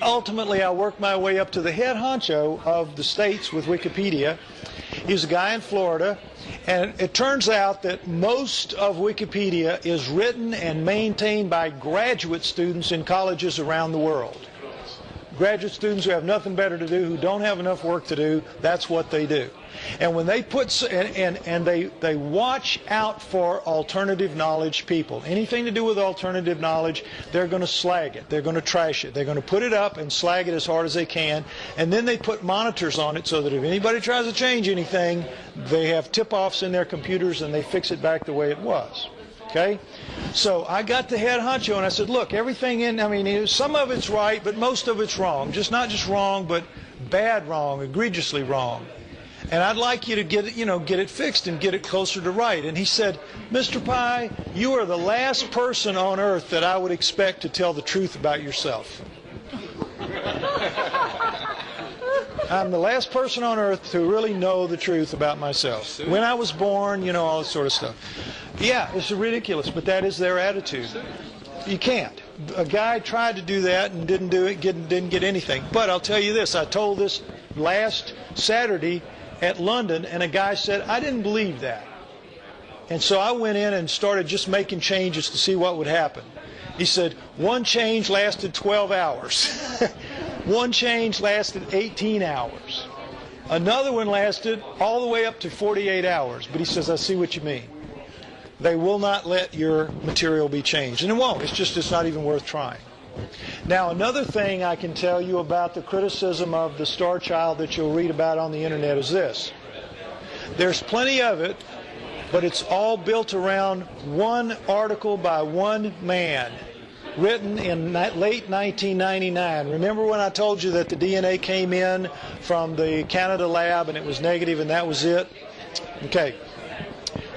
Ultimately, I worked my way up to the head honcho of the states with Wikipedia. He was a guy in Florida. And it turns out that most of Wikipedia is written and maintained by graduate students in colleges around the world. Graduate students who have nothing better to do, who don't have enough work to do, that's what they do. And when they put, and they watch out for alternative knowledge people. Anything to do with alternative knowledge, they're going to slag it. They're going to trash it. They're going to put it up and slag it as hard as they can. And then they put monitors on it so that if anybody tries to change anything, they have tip-offs in their computers and they fix it back the way it was. Okay? So I got the head honcho and I said, look, everything some of it's right, but most of it's wrong. Not just wrong, but bad wrong, egregiously wrong. and I'd like you to get it fixed and get it closer to right. And he said, Mr. Pai, you are the last person on earth that I would expect to tell the truth about yourself. I'm the last person on earth to really know the truth about myself. When I was born, all this sort of stuff. Yeah, it's ridiculous, but that is their attitude. You can't. A guy tried to do that and didn't do it, didn't get anything. But I'll tell you this, I told this last Saturday at London, and a guy said, I didn't believe that. And so I went in and started just making changes to see what would happen. He said, one change lasted 12 hours. One change lasted 18 hours. Another one lasted all the way up to 48 hours. But he says, I see what you mean. They will not let your material be changed. And it won't. It's not even worth trying. Now, another thing I can tell you about the criticism of the Starchild that you'll read about on the internet is this. There's plenty of it, but it's all built around one article by one man, written in late 1999. Remember when I told you that the DNA came in from the Canada lab and it was negative and that was it? Okay.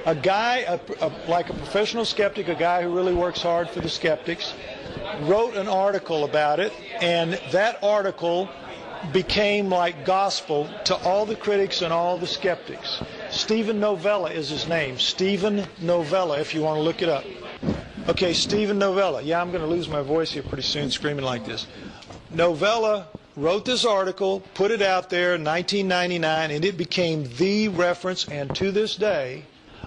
A guy, like a professional skeptic, a guy who really works hard for the skeptics, wrote an article about it, and that article became like gospel to all the critics and all the skeptics. Stephen Novella is his name. Stephen Novella, if you want to look it up. Okay, Stephen Novella. Yeah, I'm going to lose my voice here pretty soon screaming like this. Novella wrote this article, put it out there in 1999, and it became the reference, and to this day,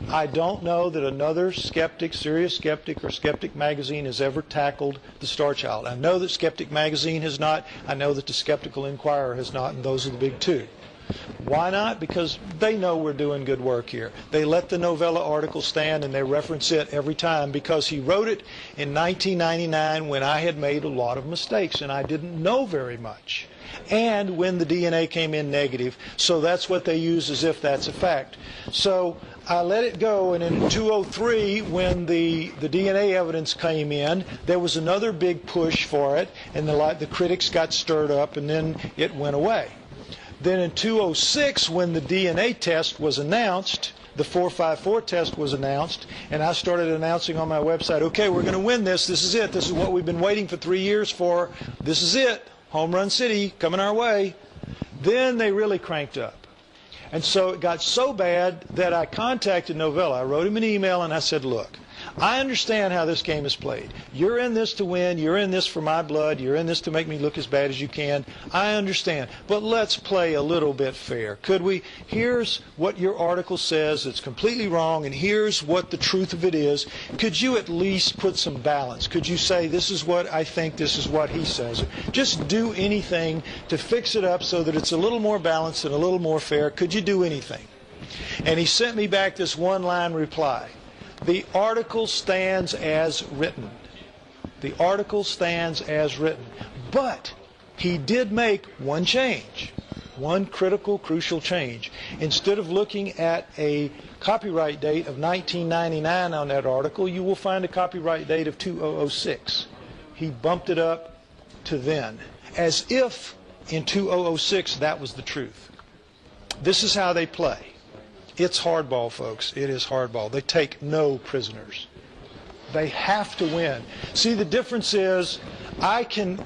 I don't know that another skeptic, serious skeptic, or Skeptic Magazine has ever tackled the Starchild. I know that Skeptic Magazine has not. I know that the Skeptical Inquirer has not, and those are the big two. Why not? Because they know we're doing good work here. They let the Novella article stand and they reference it every time because he wrote it in 1999 when I had made a lot of mistakes and I didn't know very much. And when the DNA came in negative, so that's what they use as if that's a fact. So I let it go, and in 2003, when the DNA evidence came in, there was another big push for it, and the critics got stirred up, and then it went away. Then in 2006, when the DNA test was announced, the 454 test was announced, and I started announcing on my website, okay, we're going to win this. This is it. This is what we've been waiting for 3 years for. This is it. Home Run City coming our way. Then they really cranked up. And so it got so bad that I contacted Novella. I wrote him an email and I said, look, I understand how this game is played. You're in this to win. You're in this for my blood. You're in this to make me look as bad as you can. I understand. But let's play a little bit fair. Could we? Here's what your article says. It's completely wrong, and here's what the truth of it is. Could you at least put some balance? Could you say, this is what I think, this is what he says? Just do anything to fix it up so that it's a little more balanced and a little more fair. Could you do anything? And he sent me back this one-line reply. The article stands as written. The article stands as written. But he did make one change, one critical, crucial change. Instead of looking at a copyright date of 1999 on that article, you will find a copyright date of 2006. He bumped it up to then, as if in 2006 that was the truth. This is how they play. It's hardball, folks. It is hardball. They take no prisoners. They have to win. See, the difference is I can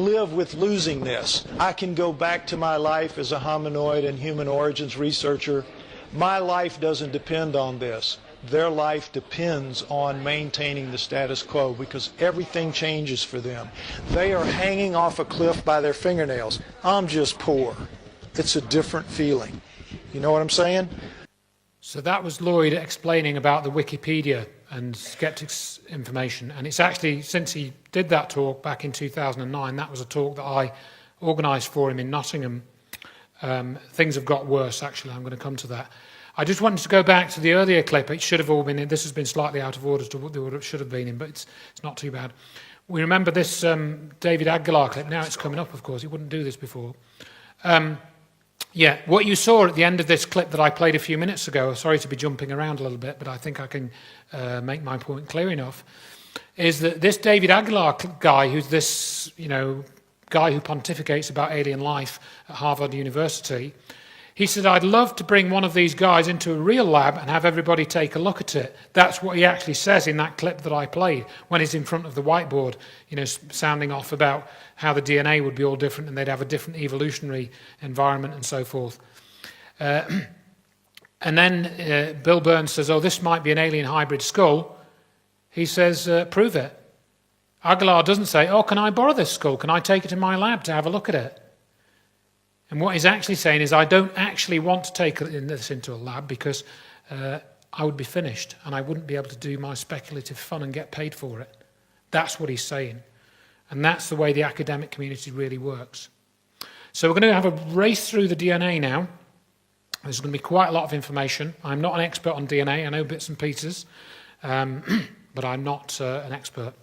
live with losing this. I can go back to my life as a hominoid and human origins researcher. My life doesn't depend on this. Their life depends on maintaining the status quo because everything changes for them. They are hanging off a cliff by their fingernails. I'm just poor. It's a different feeling. You know what I'm saying? So that was Lloyd explaining about the Wikipedia and skeptics information. And it's actually, since he did that talk back in 2009, that was a talk that I organised for him in Nottingham. Things have got worse, actually. I'm going to come to that. I just wanted to go back to the earlier clip. It should have all been in. This has been slightly out of order to what the order it should have been in, but it's not too bad. We remember this David Aguilar clip. Now it's coming up, of course. He wouldn't do this before. Yeah, what you saw at the end of this clip that I played a few minutes ago, sorry to be jumping around a little bit, but I think I can make my point clear enough, is that this David Aguilar guy, who's this, guy who pontificates about alien life at Harvard University, He said, I'd love to bring one of these guys into a real lab and have everybody take a look at it. That's what he actually says in that clip that I played when he's in front of the whiteboard, sounding off about how the DNA would be all different and they'd have a different evolutionary environment and so forth. And then Bill Burns says, oh, this might be an alien hybrid skull. He says, prove it. Aguilar doesn't say, oh, can I borrow this skull? Can I take it to my lab to have a look at it? And what he's actually saying is, I don't actually want to take this into a lab because I would be finished and I wouldn't be able to do my speculative fun and get paid for it. That's what he's saying. And that's the way the academic community really works. So we're going to have a race through the DNA now. There's going to be quite a lot of information. I'm not an expert on DNA. I know bits and pieces, but I'm not an expert.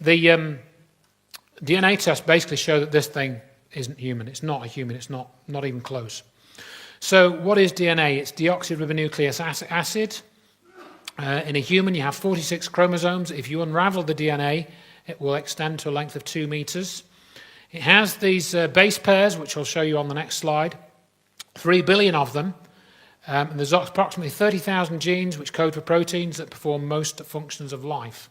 The DNA tests basically show that this thing isn't human. It's not a human. It's not even close. So what is DNA? It's deoxyribonucleic acid. In a human, you have 46 chromosomes. If you unravel the DNA, it will extend to a length of 2 meters. It has these base pairs, which I'll show you on the next slide, 3 billion of them. And there's approximately 30,000 genes which code for proteins that perform most functions of life.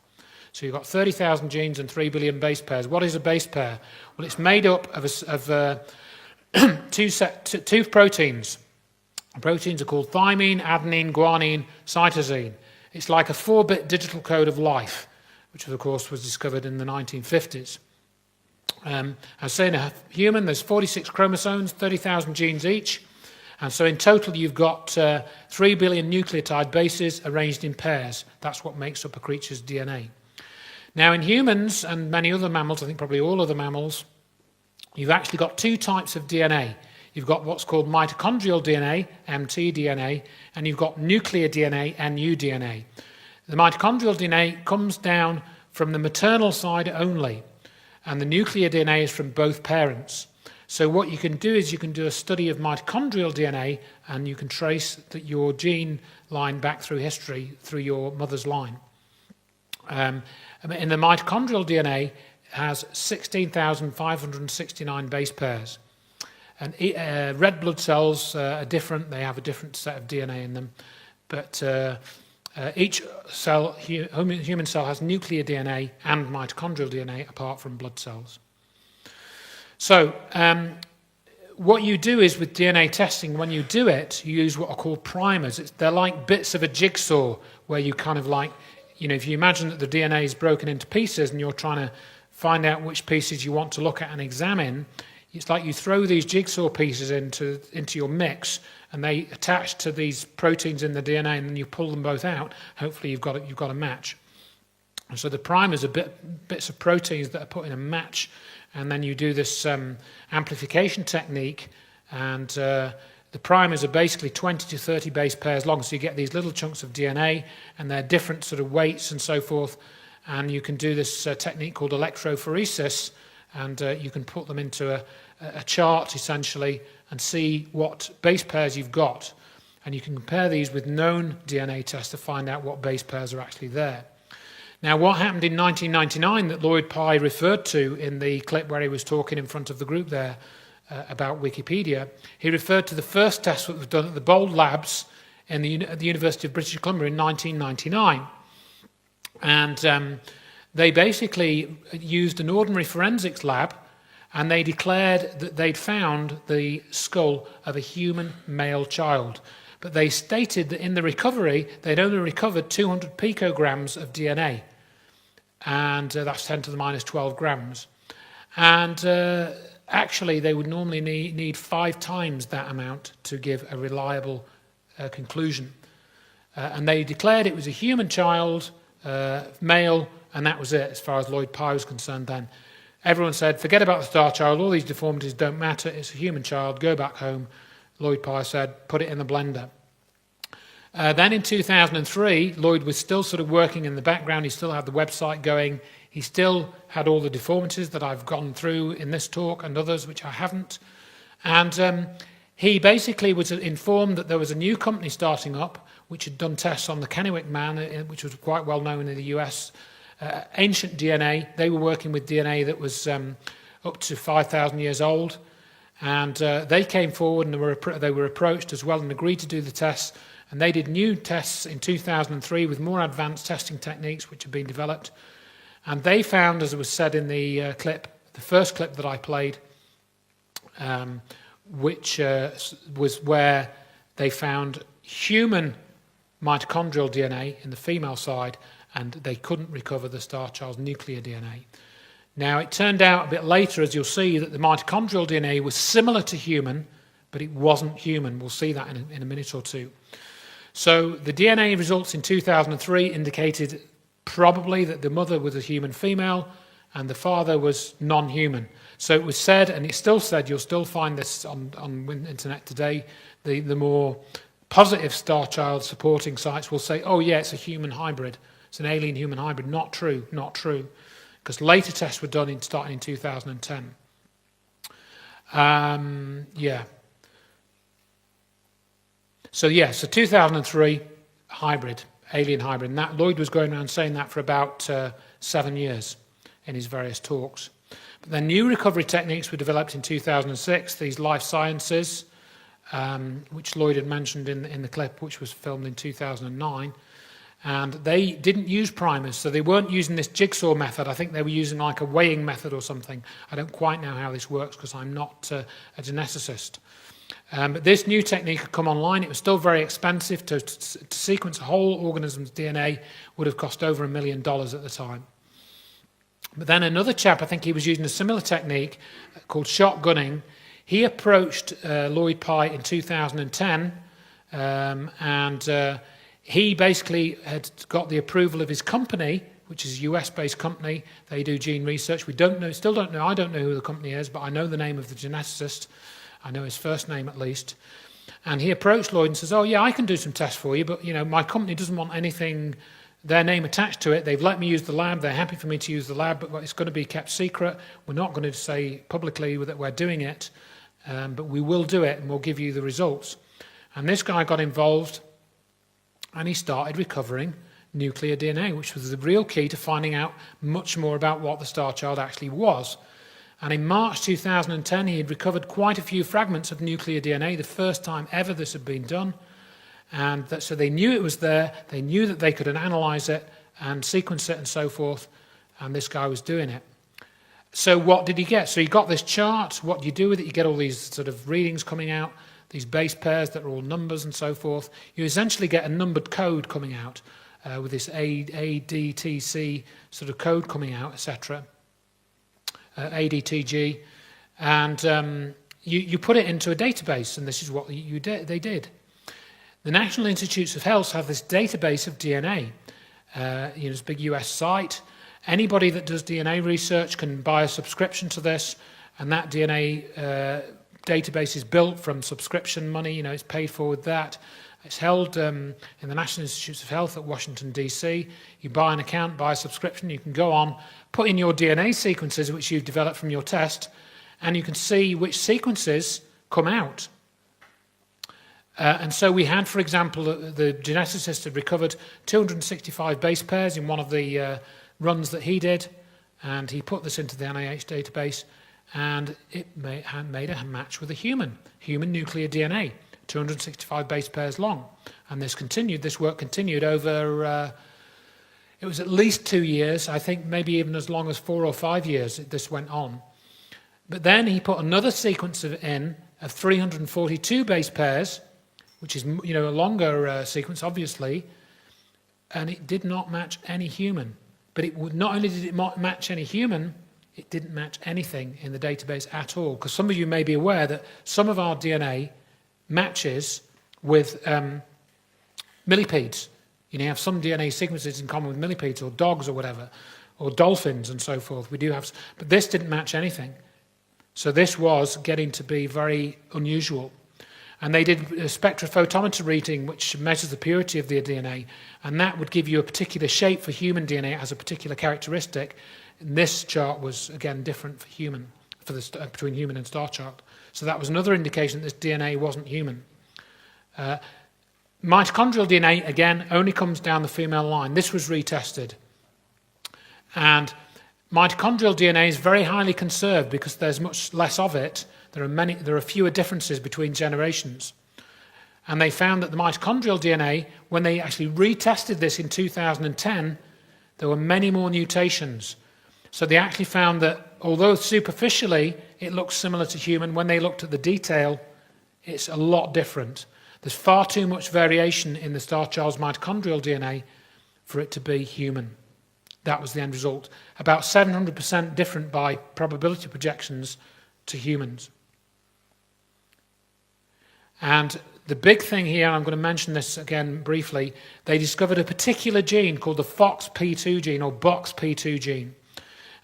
So you've got 30,000 genes and 3 billion base pairs. What is a base pair? Well, it's made up of two proteins. The proteins are called thymine, adenine, guanine, cytosine. It's like a 4-bit digital code of life, which of course was discovered in the 1950s. I was saying in a human, there's 46 chromosomes, 30,000 genes each. And so in total, you've got 3 billion nucleotide bases arranged in pairs. That's what makes up a creature's DNA. Now, in humans and many other mammals, I think probably all other mammals, you've actually got 2 types of DNA. You've got what's called mitochondrial DNA, mtDNA, and you've got nuclear DNA, nuDNA. The mitochondrial DNA comes down from the maternal side only, and the nuclear DNA is from both parents. So what you can do is you can do a study of mitochondrial DNA, and you can trace your gene line back through history through your mother's line. In the mitochondrial DNA, it has 16,569 base pairs. And red blood cells are different. They have a different set of DNA in them. But each cell, human cell, has nuclear DNA and mitochondrial DNA apart from blood cells. So what you do is with DNA testing, when you do it, you use what are called primers. They're like bits of a jigsaw where you kind of like, if you imagine that the DNA is broken into pieces and you're trying to find out which pieces you want to look at and examine, it's like you throw these jigsaw pieces into your mix and they attach to these proteins in the DNA, and then you pull them both out. Hopefully you've got a match. And so the primers are bits of proteins that are put in a match, and then you do this amplification technique, and the primers are basically 20 to 30 base pairs long, so you get these little chunks of DNA, and they're different sort of weights and so forth, and you can do this technique called electrophoresis, and you can put them into a chart, essentially, and see what base pairs you've got, and you can compare these with known DNA tests to find out what base pairs are actually there. Now, what happened in 1999 that Lloyd Pye referred to in the clip where he was talking in front of the group there about Wikipedia, he referred to the first test that was done at the Bold Labs at the University of British Columbia in 1999. And they basically used an ordinary forensics lab, and they declared that they'd found the skull of a human male child. But they stated that in the recovery, they'd only recovered 200 picograms of DNA. And that's 10 to the minus 12 grams. And actually, they would normally need 5 times that amount to give a reliable conclusion. And they declared it was a human child, male, and that was it as far as Lloyd Pye was concerned then. Everyone said, forget about the Starchild, all these deformities don't matter, it's a human child, go back home. Lloyd Pye said, put it in the blender. Then in 2003, Lloyd was still sort of working in the background. He still had the website going. He still had all the deformities that I've gone through in this talk and others which I haven't. And he basically was informed that there was a new company starting up which had done tests on the Kennewick man, which was quite well known in the US. Ancient DNA. They were working with DNA that was up to 5,000 years old. And they came forward and they were approached as well and agreed to do the tests. And they did new tests in 2003 with more advanced testing techniques which had been developed. And they found, as it was said in the clip, the first clip that I played, which was where they found human mitochondrial DNA in the female side, and they couldn't recover the Starchild's nuclear DNA. Now, it turned out a bit later, as you'll see, that the mitochondrial DNA was similar to human, but it wasn't human. We'll see that in a minute or two. So the DNA results in 2003 indicated probably that the mother was a human female and the father was non-human. So it was said, and it's still said, you'll still find this on the internet today, the more positive Starchild supporting sites will say, oh yeah, it's a human hybrid. It's an alien-human hybrid. Not true, not true. Because later tests were done starting in 2010. Yeah. So 2003, hybrid, alien hybrid. And that Lloyd was going around saying that for about 7 years in his various talks. But then new recovery techniques were developed in 2006, these life sciences, which Lloyd had mentioned in the clip, which was filmed in 2009. And they didn't use primers, so they weren't using this jigsaw method. I think they were using like a weighing method or something. I don't quite know how this works because I'm not a geneticist. But this new technique had come online. It was still very expensive. To sequence a whole organism's DNA would have cost over $1 million at the time. But then another chap, I think he was using a similar technique called shotgunning. He approached Lloyd Pye in 2010 and he basically had got the approval of his company, which is a US-based company. They do gene research. We don't know, still don't know, I don't know who the company is, but I know the name of the geneticist. I know his first name at least. And he approached Lloyd and says, oh yeah, I can do some tests for you, but my company doesn't want anything, their name attached to it. They've let me use the lab. They're happy for me to use the lab, but it's going to be kept secret. We're not going to say publicly that we're doing it, but we will do it and we'll give you the results. And this guy got involved and he started recovering nuclear DNA, which was the real key to finding out much more about what the Starchild actually was. And in March 2010, he had recovered quite a few fragments of nuclear DNA, the first time ever this had been done. And so they knew it was there, they knew that they could analyze it and sequence it and so forth, and this guy was doing it. So what did he get? So he got this chart. What do you do with it? You get all these sort of readings coming out, these base pairs that are all numbers and so forth. You essentially get a numbered code coming out with this ADTC sort of code coming out, etc. ADTG. And you put it into a database, and this is what they did. The National Institutes of Health have this database of DNA. It's a big US site. Anybody that does DNA research can buy a subscription to this, and that DNA database is built from subscription money. It's paid for with that. It's held in the National Institutes of Health at Washington, D.C. You buy an account, buy a subscription, you can go on, put in your DNA sequences which you've developed from your test, and you can see which sequences come out. And so we had, for example, the geneticist had recovered 265 base pairs in one of the runs that he did, and he put this into the NIH database, and it made a match with a human nuclear DNA, 265 base pairs long. And this work continued over, it was at least 2 years, I think maybe even as long as 4 or 5 years this went on. But then he put another sequence in of 342 base pairs, which is a longer sequence, obviously, and it did not match any human. But not only did it not match any human, it didn't match anything in the database at all. Because some of you may be aware that some of our DNA matches with millipedes. You have some DNA sequences in common with millipedes or dogs or whatever, or dolphins and so forth. We do have, but this didn't match anything. So this was getting to be very unusual. And they did a spectrophotometer reading, which measures the purity of the DNA, and that would give you a particular shape for human DNA. It has a particular characteristic. And this chart was, again, different for human, between human and Starchild. So that was another indication that this DNA wasn't human. Mitochondrial DNA, again, only comes down the female line. This was retested. And Mitochondrial DNA is very highly conserved because there's much less of it. There are fewer differences between generations. And they found that the mitochondrial DNA, when they actually retested this in 2010, there were many more mutations. So they actually found that although superficially it looks similar to human, when they looked at the detail, it's a lot different. There's far too much variation in the Starchild's mitochondrial DNA for it to be human. That was the end result. About 700% different by probability projections to humans. And the big thing here, I'm going to mention this again briefly, they discovered a particular gene called the FOXP2 gene, or BOXP2 gene.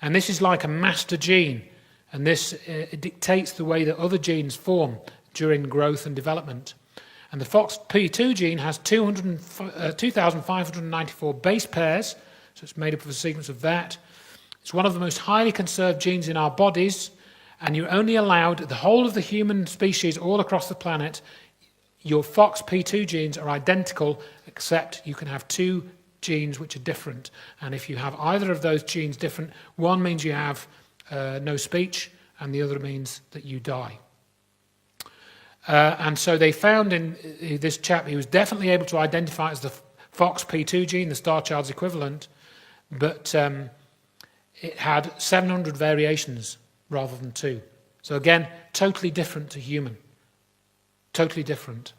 And this is like a master gene, and this it dictates the way that other genes form during growth and development. And the FOXP2 gene has 2,594 base pairs, so it's made up of a sequence of that. It's one of the most highly conserved genes in our bodies, and you're only allowed, the whole of the human species all across the planet, your FOXP2 genes are identical, except you can have two genes which are different. And if you have either of those genes different, one means you have no speech, and the other means that you die. And so they found in this chap, he was definitely able to identify it as the FOXP2 gene, the Starchild's equivalent, but it had 700 variations rather than 2. So again, totally different to human. Totally different.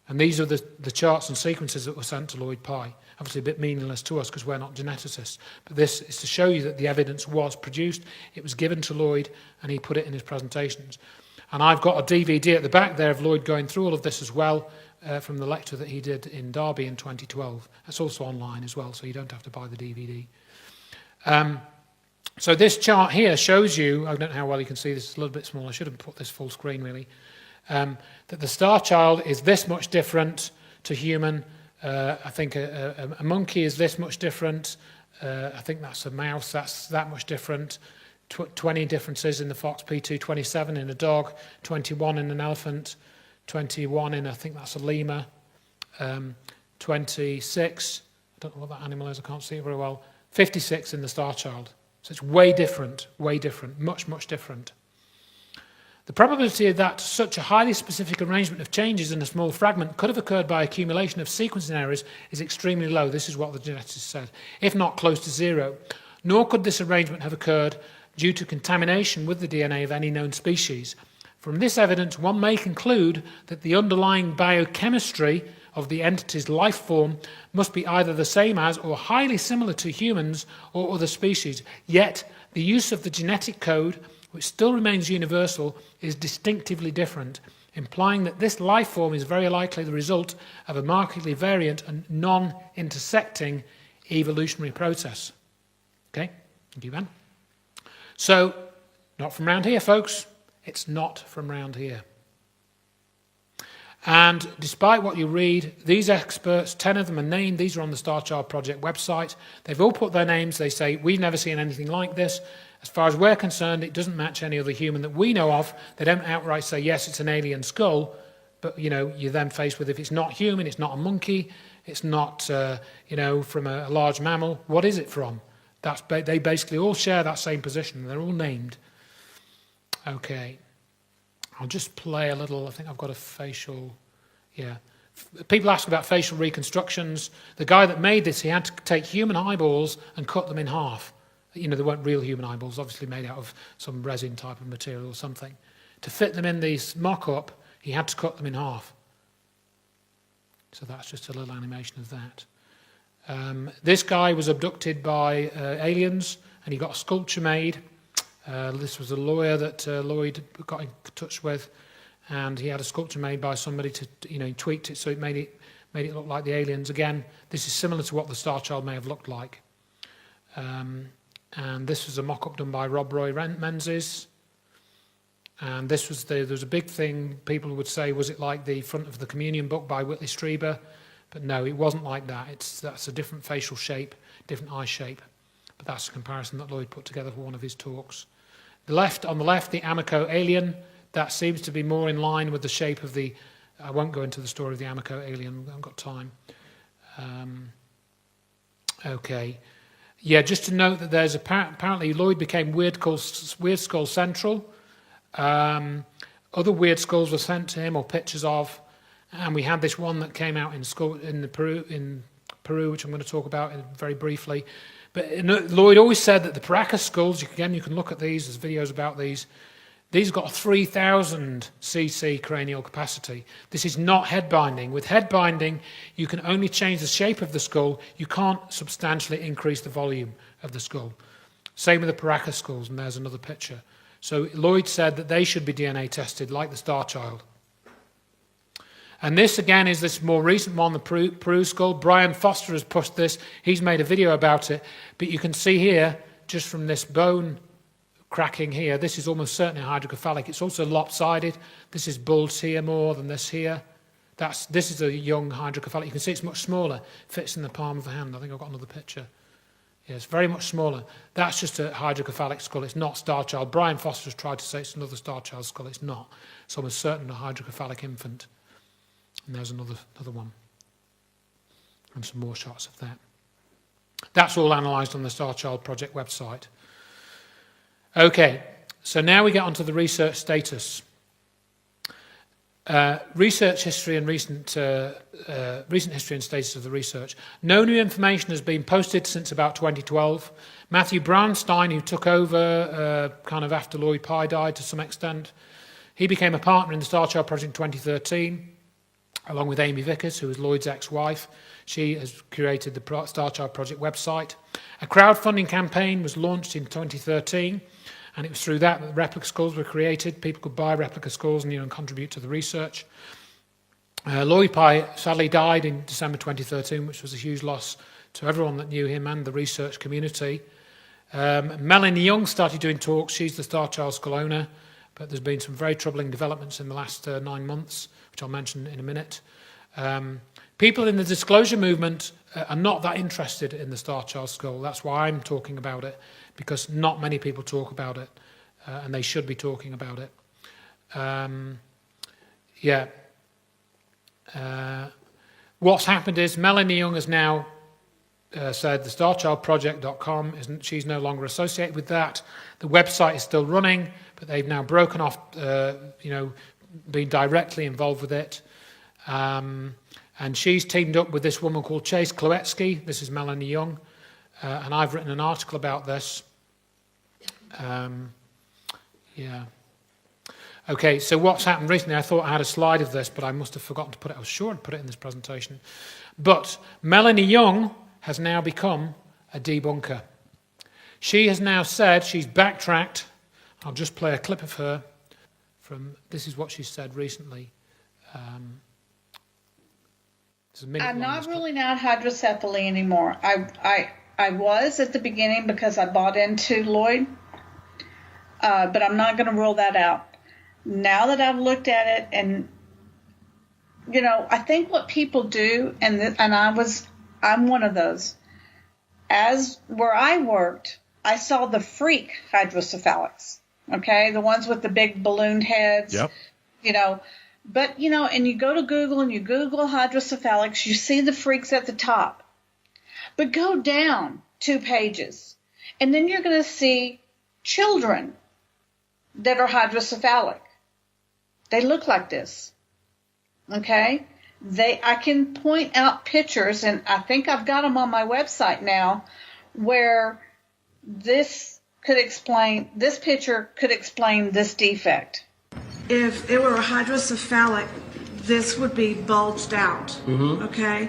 And these are the charts and sequences that were sent to Lloyd Pye. Obviously a bit meaningless to us because we're not geneticists. But this is to show you that the evidence was produced, it was given to Lloyd, and he put it in his presentations. And I've got a DVD at the back there of Lloyd going through all of this as well, from the lecture that he did in Derby in 2012. That's also online as well, so you don't have to buy the DVD. So this chart here shows you, I don't know how well you can see this, it's a little bit small, I should have put this full screen really, that the Starchild is this much different to human. I think a monkey is this much different. I think that's a mouse, that's that much different. 20 differences in the FOXP2, 27 in a dog, 21 in an elephant, 21 in, I think that's a lemur, 26, I don't know what that animal is, I can't see it very well, 56 in the Starchild. So it's way different, much, much different. The probability that such a highly specific arrangement of changes in a small fragment could have occurred by accumulation of sequencing errors is extremely low. This is what the geneticist said, if not close to 0. Nor could this arrangement have occurred due to contamination with the DNA of any known species. From this evidence, one may conclude that the underlying biochemistry of the entity's life form must be either the same as or highly similar to humans or other species. Yet, the use of the genetic code, which still remains universal, is distinctively different, implying that this life form is very likely the result of a markedly variant and non-intersecting evolutionary process. Okay, thank you, Ben. So, not from around here, folks. It's not from around here. And despite what you read, these experts, 10 of them are named, these are on the Starchild Project website, they've all put their names, they say, we've never seen anything like this. As far as we're concerned, it doesn't match any other human that we know of. They don't outright say, yes, it's an alien skull, but, you're then faced with, if it's not human, it's not a monkey, it's not, from a large mammal, what is it from? They basically all share that same position. They're all named. Okay. I'll just play a little. I think I've got a facial. Yeah. People ask about facial reconstructions. The guy that made this, he had to take human eyeballs and cut them in half. They weren't real human eyeballs, obviously made out of some resin type of material or something. To fit them in this mock-up, he had to cut them in half. So that's just a little animation of that. This guy was abducted by aliens, and he got a sculpture made. This was a lawyer that Lloyd got in touch with, and he had a sculpture made by somebody to, he tweaked it so it made it look like the aliens. Again, this is similar to what the Starchild may have looked like. And this was a mock-up done by Rob Roy Menzies. And this was there was a big thing. People would say, was it like the front of the Communion book by Whitley Strieber? But no, it wasn't like that. That's a different facial shape, different eye shape. But that's a comparison that Lloyd put together for one of his talks. On the left, the Amico alien, that seems to be more in line with the shape of the... I won't go into the story of the Amico alien, I haven't got time. Okay. Yeah, just to note that there's apparently Lloyd became Weird Skull Central. Other weird skulls were sent to him, or pictures of, and we had this one that came out in Peru, which I'm going to talk about very briefly. But Lloyd always said that the Paracas skulls, again, you can look at these, there's videos about these. These have got a 3,000 cc cranial capacity. This is not head binding. With head binding, you can only change the shape of the skull. You can't substantially increase the volume of the skull. Same with the Paracas skulls, and there's another picture. So Lloyd said that they should be DNA tested, like the Starchild. And this, again, is this more recent one, the Peru skull. Brian Foster has pushed this. He's made a video about it. But you can see here, just from this bone cracking here, this is almost certainly a hydrocephalic. It's also lopsided. This is bulged here more than this here. This is a young hydrocephalic. You can see it's much smaller. Fits in the palm of the hand. I think I've got another picture. Yeah, it's very much smaller. That's just a hydrocephalic skull. It's not Starchild. Brian Foster has tried to say it's another Starchild skull. It's not. It's almost certainly a hydrocephalic infant. And there's another one. And some more shots of that. That's all analysed on the Starchild project website. Okay, so now we get onto the research status. Research history and recent history and status of the research. No new information has been posted since about 2012. Matthew Brownstein, who took over kind of after Lloyd Pye died to some extent, he became a partner in the Starchild project in 2013, along with Amy Vickers, who was Lloyd's ex-wife. She has curated the Starchild project website. A crowdfunding campaign was launched in 2013, and it was through that that replica skulls were created. People could buy replica skulls and contribute to the research. Lloyd Pye sadly died in December 2013, which was a huge loss to everyone that knew him and the research community. Melanie Young started doing talks. She's the Starchild skull owner, but there's been some very troubling developments in the last 9 months, which I'll mention in a minute. People in the disclosure movement are not that interested in the Starchild skull. That's why I'm talking about it, because not many people talk about it, and they should be talking about it. What's happened is Melanie Young has now said the starchildproject.com, she's no longer associated with that. The website is still running, but they've now broken off, being directly involved with it. And she's teamed up with this woman called Chase Kloetsky. This is Melanie Young. And I've written an article about this. Okay, so what's happened recently? I thought I had a slide of this, but I must have forgotten to put it. I was sure I'd put it in this presentation. But Melanie Young has now become a debunker. She has now said, she's backtracked. I'll just play a clip of her from, this is what she said recently. I'm not ruling out hydrocephaly anymore. I was at the beginning because I bought into Lloyd, but I'm not going to rule that out. Now that I've looked at it, and I think what people do, and I'm one of those. As where I worked, I saw the freak hydrocephalics. Okay, the ones with the big ballooned heads. Yep. But, and you go to Google and you Google hydrocephalics, you see the freaks at the top. But go down 2 pages, and then you're going to see children that are hydrocephalic. They look like this. Okay? I can point out pictures, and I think I've got them on my website now, where this picture could explain this defect. If it were a hydrocephalic, this would be bulged out, okay?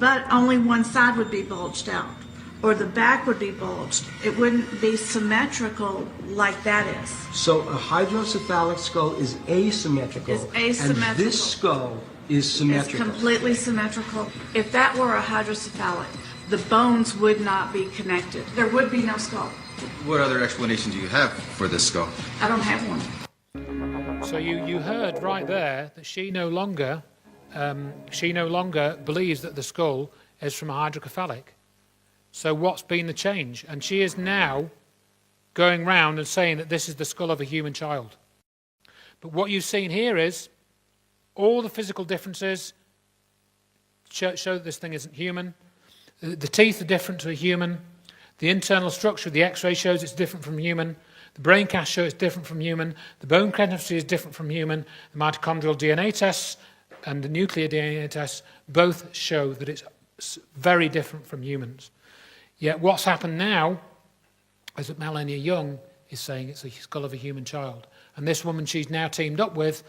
But only one side would be bulged out, or the back would be bulged. It wouldn't be symmetrical like that is. So a hydrocephalic skull is asymmetrical. It's asymmetrical. And this skull is symmetrical. It's completely symmetrical. If that were a hydrocephalic, the bones would not be connected. There would be no skull. What other explanation do you have for this skull? I don't have one. So you heard right there that she no longer believes that the skull is from a hydrocephalic. So what's been the change? And she is now going round and saying that this is the skull of a human child. But what you've seen here is all the physical differences show that this thing isn't human. The teeth are different to a human. The internal structure of the X-ray shows it's different from human. The brain cast shows it's different from human. The bone chemistry is different from human. The mitochondrial DNA tests and the nuclear DNA tests both show that it's very different from humans. Yet what's happened now is that Melania Young is saying it's the skull of a human child. And this woman she's now teamed up with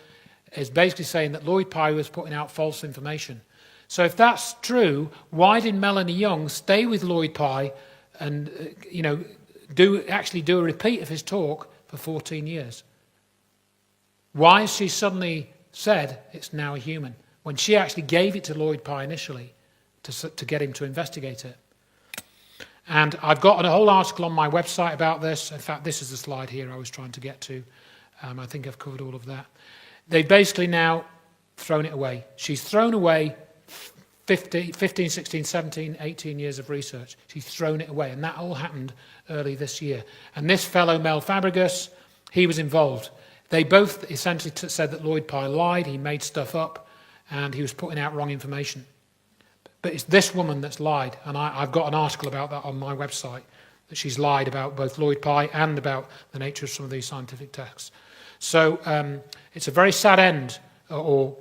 is basically saying that Lloyd Pye was putting out false information. So if that's true, why did Melanie Young stay with Lloyd Pye and actually do a repeat of his talk for 14 years? Why has she suddenly said it's now a human when she actually gave it to Lloyd Pye initially to get him to investigate it? And I've got a whole article on my website about this. In fact, this is the slide here I was trying to get to. I think I've covered all of that. They've basically now thrown it away. She's thrown away 15, 16, 17, 18 years of research. She's thrown it away, and that all happened early this year. And this fellow, Mel Fabregas, he was involved. They both essentially said that Lloyd Pye lied, he made stuff up, and he was putting out wrong information. But it's this woman that's lied, and I've got an article about that on my website, that she's lied about both Lloyd Pye and about the nature of some of these scientific texts. So it's a very sad end, or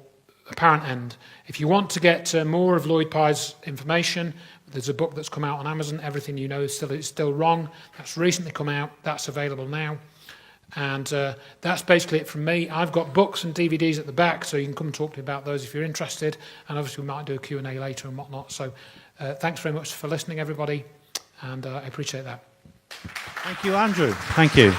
apparent end. If you want to get more of Lloyd Pye's information, there's a book that's come out on Amazon, Everything You Know is Still Wrong. That's recently come out. That's available now. And that's basically it from me. I've got books and DVDs at the back, so you can come and talk to me about those if you're interested. And obviously we might do a Q&A later and whatnot. So thanks very much for listening, everybody, and I appreciate that. Thank you, Andrew. Thank you.